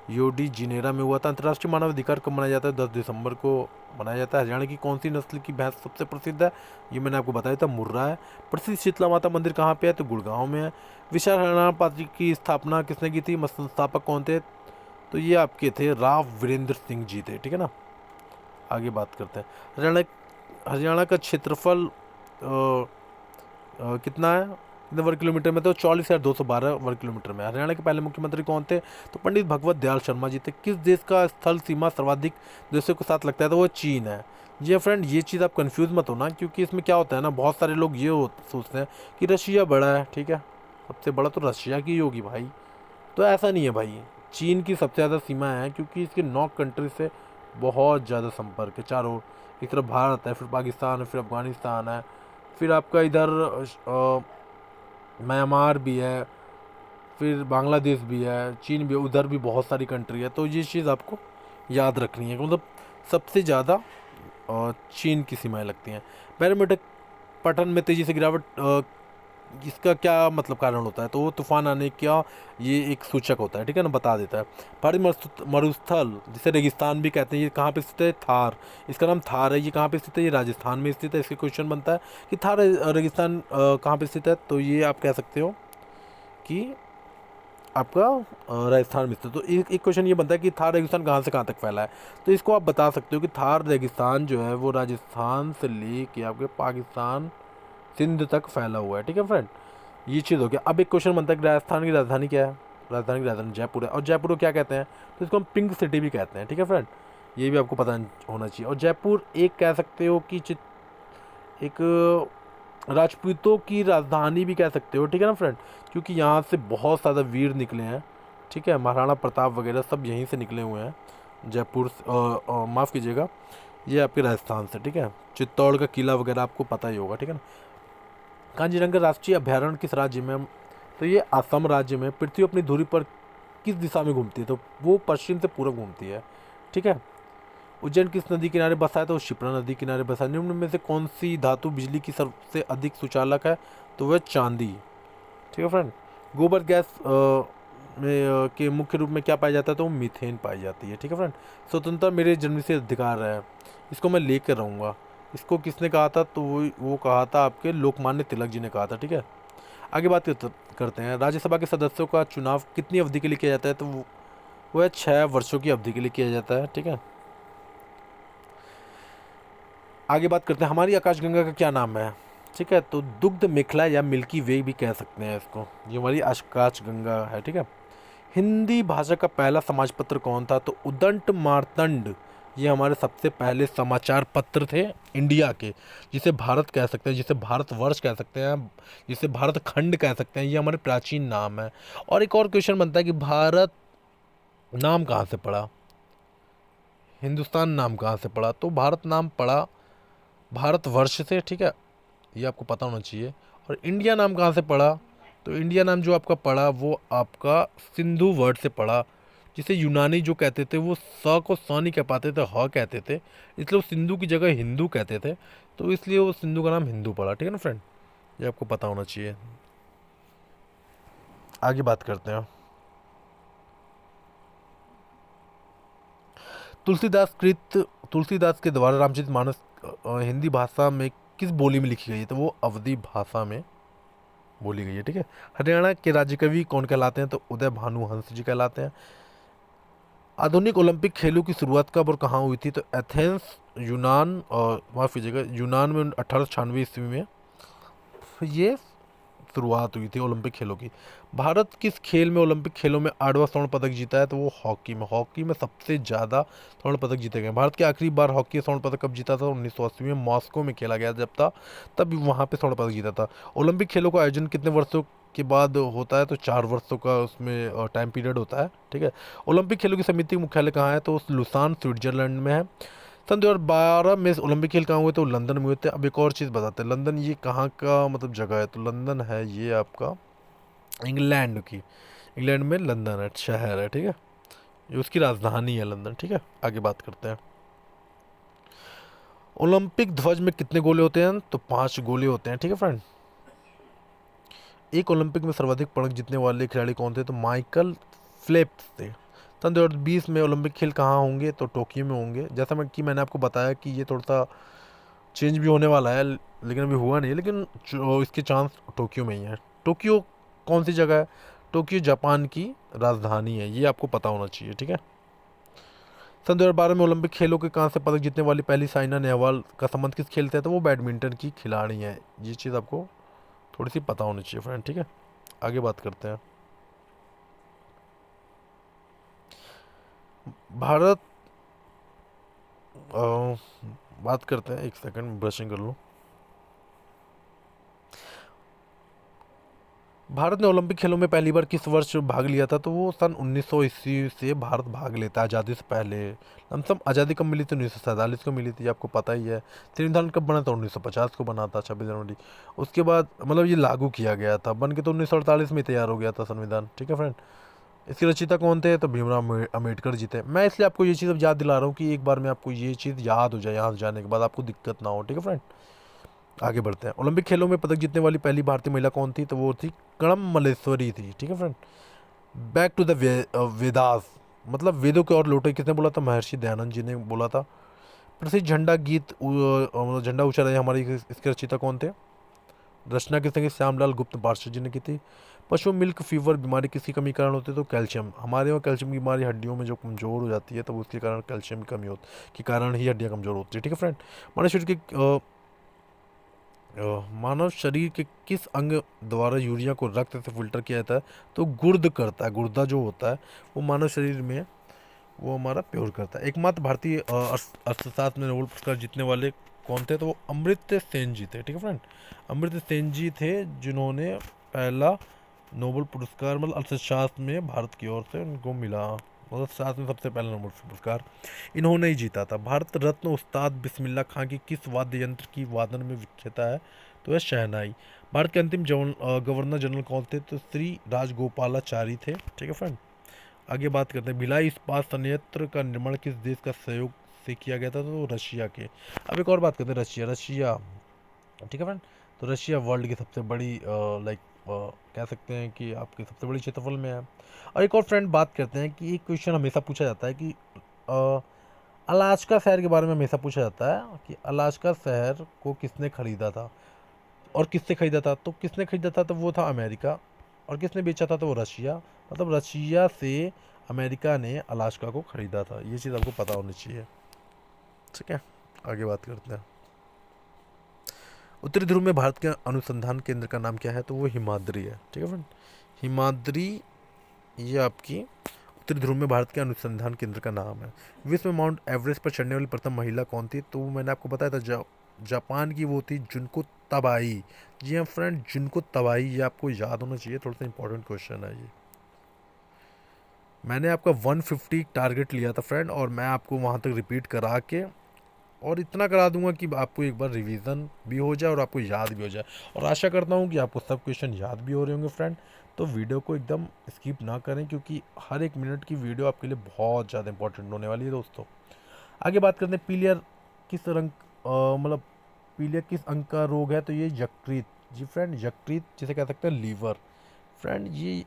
रियो डी जेनेरो में हुआ था। अंतर्राष्ट्रीय मानव अधिकार कब मनाया जाता है, 10 दिसंबर को मनाया जाता है। हरियाणा की कौन सी नस्ल की भैंस सबसे प्रसिद्ध है, ये मैंने आपको बताया था, मुर्रा है। प्रसिद्ध शीतला माता मंदिर कहाँ पे है, तो गुड़गांव में है। विशाल हरियाणा पार्टी की स्थापना किसने की थी, संस्थापक कौन थे, तो ये आपके थे राव वीरेंद्र सिंह जी थे, ठीक है ना। आगे बात करते हैं, हरियाणा का क्षेत्रफल कितना है, कितने वर्ग किलोमीटर में, तो 44,212 वर्ग किलोमीटर में। हरियाणा के पहले मुख्यमंत्री कौन थे, तो पंडित भगवत दयाल शर्मा जी थे। किस देश का स्थल सीमा सर्वाधिक देशों के साथ लगता है, तो वो चीन है। जी फ्रेंड, ये चीज़ आप कंफ्यूज मत होना क्योंकि इसमें क्या होता है ना, बहुत सारे लोग ये सोचते हैं कि रशिया बड़ा है, ठीक है, सबसे बड़ा तो रशिया की होगी भाई, तो ऐसा नहीं है भाई। चीन की सबसे ज़्यादा सीमा है क्योंकि इसके 9 कंट्री से बहुत ज़्यादा संपर्क है चारों। एक तरफ भारत है, फिर पाकिस्तान है, फिर अफगानिस्तान है, फिर आपका इधर म्यांमार भी है, फिर बांग्लादेश भी है, चीन भी है, उधर भी बहुत सारी कंट्री है। तो ये चीज़ आपको याद रखनी है, मतलब सबसे ज़्यादा चीन की सीमाएं लगती हैं। बैरोमीटर पठन में तेज़ी से गिरावट इसका क्या मतलब कारण होता है, तो वो तूफान आने का ये एक सूचक होता है, ठीक है ना, बता देता है। भारी मरुस्थल जिसे रेगिस्तान भी कहते हैं, ये कहाँ पे स्थित है, थार, इसका नाम थार है। ये कहाँ पे स्थित है, ये राजस्थान में स्थित है। इसके क्वेश्चन बनता है कि थार रेगिस्तान कहाँ पे स्थित है, तो ये आप कह सकते हो कि आपका राजस्थान में स्थित। तो एक क्वेश्चन ये बनता है कि थार रेगिस्तान कहाँ से कहाँ तक फैला है, तो इसको आप बता सकते हो कि थार रेगिस्तान जो है वो राजस्थान से ले के आपके पाकिस्तान सिंध तक फैला हुआ है, ठीक है फ्रेंड। ये चीज़ हो गया। अब एक क्वेश्चन बनता है कि राजस्थान की राजधानी क्या है? राजधानी की राजधानी जयपुर है। और जयपुर को क्या कहते हैं? तो इसको हम पिंक सिटी भी कहते हैं, ठीक है फ्रेंड। ये भी आपको पता होना चाहिए। और जयपुर एक कह सकते हो कि एक राजपूतों की राजधानी भी कह सकते हो, ठीक है ना फ्रेंड, क्योंकि यहाँ से बहुत ज़्यादा वीर निकले हैं, ठीक है। महाराणा प्रताप वगैरह सब यहीं से निकले हुए हैं, जयपुर माफ़ कीजिएगा, ये आपके राजस्थान से, ठीक है। चित्तौड़ का किला वगैरह आपको पता ही होगा, ठीक है ना। कांजीरंगा राष्ट्रीय अभ्यारण्य किस राज्य में है? तो ये असम राज्य में। पृथ्वी अपनी धुरी पर किस दिशा में घूमती है? तो वो पश्चिम से पूर्व घूमती है, ठीक है। उज्जैन किस नदी किनारे बसा है? तो शिप्रा नदी किनारे बसा है। निम्न में से कौन सी धातु बिजली की सबसे अधिक सुचालक है? तो वह चांदी, ठीक है फ्रेंड। गोबर गैस के मुख्य रूप में क्या पाया जाता है? तो मीथेन पाई जाती है, ठीक है फ्रेंड। स्वतंत्रता मेरे जन्म से अधिकार है, इसको मैं लेकर रहूँगा, इसको किसने कहा था? तो वो कहा था आपके लोकमान्य तिलक जी ने कहा था, ठीक है। आगे बात करते हैं, राज्यसभा के सदस्यों का चुनाव कितनी अवधि के लिए किया जाता है? तो वो है 6 वर्षों की अवधि के लिए किया जाता है, ठीक है। आगे बात करते हैं, हमारी आकाशगंगा का क्या नाम है? ठीक है, तो दुग्ध मेखला या मिल्की वे भी कह सकते हैं इसको, ये हमारी आकाशगंगा है, ठीक है। हिंदी भाषा का पहला समाज पत्र कौन था? तो उदंत मार्तंड, ये हमारे सबसे पहले समाचार पत्र थे इंडिया के, जिसे भारत कह सकते हैं, जिसे भारतवर्ष कह सकते हैं, जिसे भारत खंड कह सकते हैं, ये हमारे प्राचीन नाम है। और एक और क्वेश्चन बनता है कि भारत नाम कहाँ से पड़ा? हिंदुस्तान नाम कहाँ से पड़ा? तो भारत नाम पड़ा भारतवर्ष से, ठीक है, ये आपको पता होना चाहिए। और इंडिया नाम कहाँ से पड़ा? तो इंडिया नाम जो आपका पड़ा वो आपका सिंधु वर्ड से पड़ा, जिसे यूनानी जो कहते थे वो स को स नहीं कह पाते थे, ह कहते थे, इसलिए वो सिंधु की जगह हिंदू कहते थे, तो इसलिए वो सिंधु का नाम हिंदू पड़ा, ठीक है ना फ्रेंड, ये आपको पता होना चाहिए। आगे बात करते हैं, तुलसीदास कृत तुलसीदास के द्वारा रामचरितमानस हिंदी भाषा में किस बोली में लिखी गई है? तो वो अवधी भाषा में बोली गई है, ठीक है। हरियाणा के राज्य कवि कौन कहलाते हैं? तो उदय भानु हंस जी कहलाते हैं। आधुनिक ओलंपिक खेलों की शुरुआत कब और कहाँ हुई थी? तो एथेंस, यूनान, और माफ़ कीजिएगा, यूनान में 1896 ईस्वी में ये शुरुआत हुई थी ओलंपिक खेलों की। भारत किस खेल में ओलंपिक खेलों में 8वां स्वर्ण पदक जीता है? तो वो हॉकी में। हॉकी में सबसे ज़्यादा स्वर्ण पदक जीते गए। भारत के आखिरी बार हॉकी स्वर्ण पदक कब जीता था? 1980 में मॉस्को में खेला गया जब था, तब वहाँ पे स्वर्ण पदक जीता था। ओलंपिक खेलों का आयोजन कितने वर्षों के बाद होता है? तो 4 वर्षों का उसमें टाइम पीरियड होता है, ठीक है। ओलंपिक खेलों की समिति का मुख्यालय कहाँ है? तो लुसान स्विट्जरलैंड में है। सन 2012 में ओलंपिक खेल कहाँ हुए? तो लंदन में हुए थे। अब एक और चीज़ बताते हैं, लंदन ये कहाँ का मतलब जगह है? तो लंदन है ये आपका इंग्लैंड की, इंग्लैंड में लंदन है, शहर है, ठीक है, ये उसकी राजधानी है लंदन, ठीक है। आगे बात करते हैं, ओलंपिक ध्वज में कितने गोले होते हैं? तो 5 गोले होते हैं, ठीक है फ्रेंड। एक ओलंपिक में सर्वाधिक पदक जीतने वाले खिलाड़ी कौन थे? तो माइकल फेल्प्स थे। सन 2020 में ओलंपिक खेल कहाँ होंगे? तो टोक्यो में होंगे। जैसा मैंने आपको बताया कि ये थोड़ा सा चेंज भी होने वाला है, लेकिन अभी हुआ नहीं है, लेकिन इसके चांस टोक्यो में ही है। टोक्यो कौन सी जगह है? टोक्यो जापान की राजधानी है, ये आपको पता होना चाहिए, ठीक है। सन 2012 में ओलंपिक खेलों के कांस्य पदक जीतने वाली पहली साइना नेहवाल का संबंध किस खेल से है? तो वो बैडमिंटन की खिलाड़ी है, ये चीज़ आपको थोड़ी सी पता होनी चाहिए फ्रेंड, ठीक है। आगे बात करते हैं, भारत बात करते हैं, एक सेकंड ब्रशिंग कर लूँ। भारत ने ओलंपिक खेलों में पहली बार किस वर्ष भाग लिया था? तो वो सन 1900 ईस्वी से भारत भाग लेता है, आज़ादी से पहले। लमसम आज़ादी कब मिली थी? 1947 को मिली थी, आपको पता ही है। संविधान कब बना था? 1950 को बना था, 26 जनवरी। उसके बाद मतलब ये लागू किया गया था, बन के तो 1948 में तैयार हो गया था संविधान, ठीक है फ्रेंड। इसके रचयिता कौन थे? तो भीमराव अम्बेडकर जी थे। मैं इसलिए आपको ये चीज़ अब याद दिला रहा हूँ कि एक बार में आपको ये चीज़ याद हो जाए, यहाँ जाने के बाद आपको दिक्कत ना हो, ठीक है फ्रेंड। आगे बढ़ते हैं, ओलंपिक खेलों में पदक जीतने वाली पहली भारतीय महिला कौन थी? तो वो थी कणम मल्लेश्वरी थी, ठीक है friend. Back to the Vedas, मतलब वेदों के और लौटे, किसने बोला था? महर्षि दयानंद जी ने बोला था। प्रसिद्ध झंडा गीत मतलब झंडा ऊंचा रहे हमारी, इसके रचयिता कौन थे? रचना किसने की? श्यामलाल गुप्त पार्षद जी ने की थी। पशु मिल्क फीवर बीमारी किसकी कमी के कारण होती है? तो कैल्शियम, हमारे यहाँ कैल्शियम की बीमारी हड्डियों में जो कमज़ोर हो जाती है, तो उसके कारण कैल्शियम की कमी होती के कारण ही हड्डियाँ कमज़ोर होती है, ठीक है फ्रेंड। मनुष्य की मानव शरीर के किस अंग द्वारा यूरिया को रक्त से फिल्टर किया जाता है? तो गुर्द करता है। गुर्दा जो होता है वो मानव शरीर में वो हमारा प्योर करता है। एकमात्र भारतीय अर्थशास्त्र में नोबेल पुरस्कार जीतने वाले कौन थे? तो वो अमर्त्य सेन जी थे। ठीक है फ्रेंड, अमर्त्य सेन जी थे जिन्होंने पहला नोबेल पुरस्कार मतलब अर्थशास्त्र में भारत की ओर से उनको मिला। मतलब साथ में सबसे पहला नोबेल पुरस्कार इन्होंने ही जीता था। भारत रत्न उस्ताद बिस्मिल्लाह खां की किस वाद्य यंत्र की वादन में विख्याता है? तो है शहनाई। भारत के अंतिम गवर्नर जनरल कौन थे? तो श्री राजगोपालाचारी थे। ठीक है फ्रेंड, आगे बात करते हैं। भिलाई इस्पात संयंत्र का निर्माण किस देश का सहयोग से किया गया था? तो रशिया के। अब एक और बात करते हैं, रशिया। ठीक है फ्रेंड, तो रशिया वर्ल्ड की सबसे बड़ी लाइक कह सकते हैं कि आपके सबसे बड़ी क्षेत्रफल में है। और एक और फ्रेंड बात करते हैं कि एक क्वेश्चन हमेशा पूछा जाता है कि अ, अलास्का शहर के बारे में हमेशा पूछा जाता है कि अलास्का शहर को किसने खरीदा था और किससे खरीदा था? तो किसने खरीदा था? तो वो था अमेरिका। और किसने बेचा था? तो वो रशिया। मतलब रशिया से अमेरिका ने अलास्का को खरीदा था। ये चीज़ आपको पता होनी चाहिए। ठीक है, आगे बात करते हैं। उत्तरी ध्रुव में भारत के अनुसंधान केंद्र का नाम क्या है? तो वो हिमाद्री है। ठीक है फ्रेंड, हिमाद्री ये आपकी उत्तरी ध्रुव में भारत के अनुसंधान केंद्र का नाम है। विश्व में माउंट एवरेस्ट पर चढ़ने वाली प्रथम महिला कौन थी? तो मैंने आपको बताया था जापान की वो थी जुनको तबाई। जी हाँ फ्रेंड, जुनको तबाई, ये आपको याद होना चाहिए, थोड़ा सा इंपॉर्टेंट क्वेश्चन है ये। मैंने आपका 150 टारगेट लिया था फ्रेंड, और मैं आपको वहाँ तक रिपीट करा के और इतना करा दूंगा कि आपको एक बार रिवीजन भी हो जाए और आपको याद भी हो जाए। और आशा करता हूँ कि आपको सब क्वेश्चन याद भी हो रहे होंगे फ्रेंड। तो वीडियो को एकदम स्किप ना करें, क्योंकि हर एक मिनट की वीडियो आपके लिए बहुत ज़्यादा इंपॉर्टेंट होने वाली है दोस्तों। आगे बात करते हैं, पीलियर किस रंग मतलब पीलिया किस अंग का रोग है? तो ये यकृत। जी फ्रेंड, यकृत जिसे कह सकते हैं लीवर। फ्रेंड ये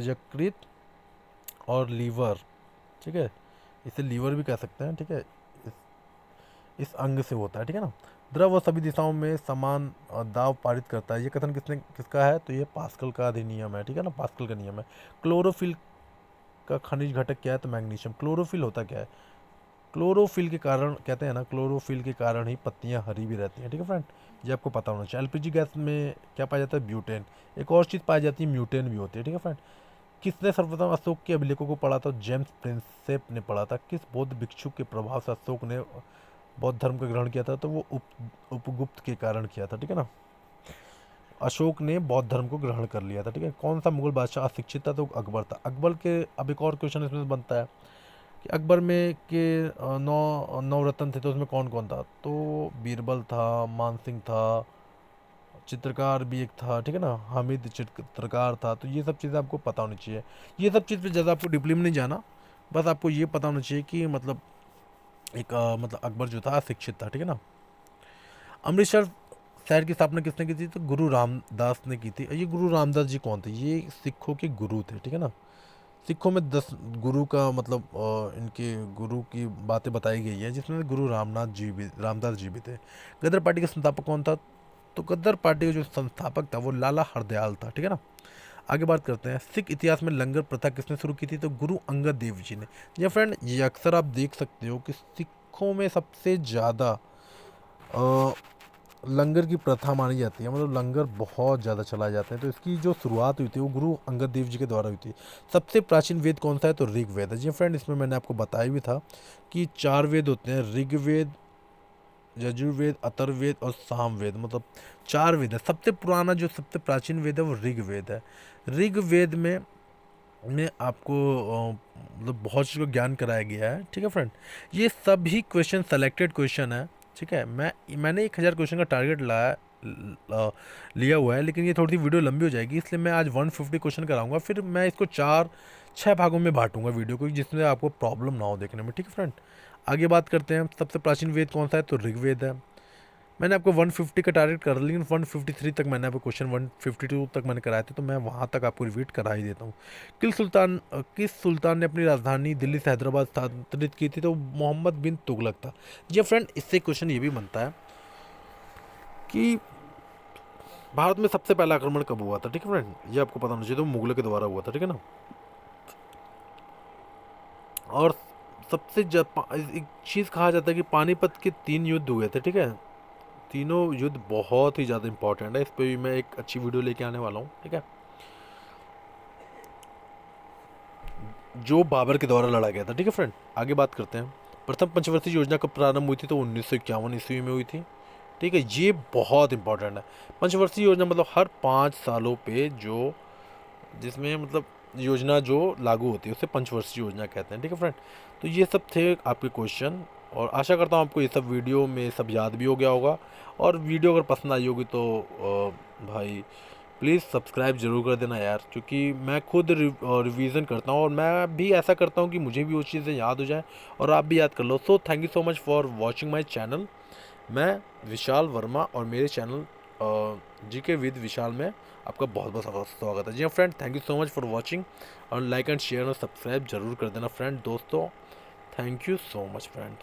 यकृत और लीवर, ठीक है, इसे लीवर भी कह सकते हैं। ठीक है, इस, इस अंग से होता है। ठीक है ना। द्रव व सभी दिशाओं में समान दाब पारित करता है, ये कथन किसका है? तो ये पास्कल का अधिनियम है। ठीक है ना, पास्कल का नियम है। क्लोरोफिल का खनिज घटक क्या है? तो मैग्नीशियम। क्लोरोफिल होता क्या है? क्लोरोफिल के कारण, कहते हैं ना, क्लोरोफिल के कारण ही पत्तियां हरी भी रहती हैं। ठीक है फ्रेंड, ये आपको पता होना चाहिए। एलपीजी गैस में क्या पाया जाता है? ब्यूटेन। एक और चीज़ पाई जाती है, म्यूटेन भी होती है। ठीक है फ्रेंड, किसने सर्वप्रथम अशोक के अभिलेखों को पढ़ा था? जेम्स प्रिंसेप ने पढ़ा था। किस बौद्ध भिक्षु के प्रभाव से अशोक ने बौद्ध धर्म का ग्रहण किया था? तो वो उपगुप्त के कारण किया था। ठीक है ना, अशोक ने बौद्ध धर्म को ग्रहण कर लिया था। ठीक है, कौन सा मुगल बादशाह अशिक्षित था? तो अकबर था। अकबर के, अब एक और क्वेश्चन इसमें से बनता है कि अकबर में के नौ नौ रत्न थे, तो उसमें कौन कौन था? तो बीरबल था, मानसिंह था, चित्रकार भी एक था। ठीक है ना, हामिद चित्रकार था। तो ये सब चीज़ें आपको पता होनी चाहिए। ये सब चीज़ पे ज़्यादा आपको डीपली में नहीं जाना, बस आपको ये पता होना चाहिए कि मतलब एक मतलब अकबर जो था शिक्षित था। ठीक है ना। अमृतसर शहर की स्थापना किसने की थी? तो गुरु रामदास ने की थी। ये गुरु रामदास जी कौन थे? ये सिखों के गुरु थे। ठीक है ना, सिखों में 10 गुरु का मतलब इनके गुरु की बातें बताई गई है, जिसमें गुरु रामदास जी भी थे। गदर पार्टी का संस्थापक कौन था? तो गदर पार्टी का जो संस्थापक था वो लाला हरदयाल था। ठीक है ना। आगे बात करते हैं, सिख इतिहास में लंगर प्रथा किसने शुरू की थी? तो गुरु अंगद देव जी ने। ये फ्रेंड, ये अक्सर आप देख सकते हो कि सिखों में सबसे ज़्यादा लंगर की प्रथा मानी जाती है, मतलब लंगर बहुत ज़्यादा चलाए जाते हैं। तो इसकी जो शुरुआत हुई थी वो गुरु अंगद देव जी के द्वारा हुई थी। सबसे प्राचीन वेद कौन सा है? तो ऋग्वेद है। जी फ्रेंड, इसमें मैंने आपको बताया भी था कि 4 वेद होते हैं, ऋग्वेद, यजुर्वेद, अथर्ववेद और सामवेद। मतलब 4 वेद है। सबसे पुराना जो सबसे प्राचीन वेद है वो ऋग्वेद है। ऋग्वेद में आपको मतलब बहुत चीज़ का ज्ञान कराया गया है। ठीक है फ्रेंड, ये सभी क्वेश्चन सेलेक्टेड क्वेश्चन है। ठीक है, मैंने 1000 क्वेश्चन का टारगेट लिया हुआ है, लेकिन ये थोड़ी सी वीडियो लंबी हो जाएगी, इसलिए मैं आज 150 क्वेश्चन कराऊंगा। फिर मैं इसको 4-6 भागों में बांटूंगा वीडियो को, जिसमें आपको प्रॉब्लम ना हो देखने में। ठीक है फ्रेंड, आगे बात करते हैं, सबसे प्राचीन वेद कौन सा है? तो ऋग्वेद है। मैंने आपको 150 का टारगेट कर, लेकिन 153 तक मैंने आपको क्वेश्चन 152 तक मैंने कराए थे, तो मैं वहाँ तक आपको रिपीट करा ही देता हूँ। किस सुल्तान ने अपनी राजधानी दिल्ली से हैदराबाद स्थानांतरित की थी? तो मोहम्मद बिन तुगलक था। जी फ्रेंड, इससे क्वेश्चन ये भी बनता है कि भारत में सबसे पहला आक्रमण कब हुआ था? ठीक है फ्रेंड, ये आपको पता होना चाहिए, तो मुगलों के द्वारा हुआ था। ठीक है ना। और सबसे एक चीज़ कहा जाता है कि पानीपत के 3 युद्ध हुए थे। ठीक है, तीनों युद्ध बहुत ही ज़्यादा इंपॉर्टेंट है, इस पर भी मैं एक अच्छी वीडियो लेके आने वाला हूँ, ठीक है। जो बाबर के द्वारा लड़ा गया था, ठीक है फ्रेंड। आगे बात करते हैं। प्रथम पंचवर्षीय योजना कब प्रारंभ हुई थी, तो 1951 ईस्वी में हुई थी, ठीक है। ये बहुत इंपॉर्टेंट है। पंचवर्षीय योजना मतलब हर 5 सालों पे जो, जिसमें मतलब योजना जो लागू होती है उसे पंचवर्षीय योजना कहते हैं, ठीक है फ्रेंड। तो ये सब थे आपके क्वेश्चन, और आशा करता हूँ आपको ये सब वीडियो में सब याद भी हो गया होगा। और वीडियो अगर पसंद आई होगी तो भाई प्लीज़ सब्सक्राइब ज़रूर कर देना यार, क्योंकि मैं खुद रिवीजन करता हूँ और मैं भी ऐसा करता हूँ कि मुझे भी वो चीज़ें याद हो जाए और आप भी याद कर लो। So thank you so much for watching my channel. मैं विशाल वर्मा और मेरे चैनल जीके विद विशाल में आपका बहुत बहुत स्वागत है। जी हाँ friend, thank you so much for watching, और लाइक एंड शेयर और सब्सक्राइब जरूर कर देना फ्रेंड, दोस्तों। Thank you so much friend.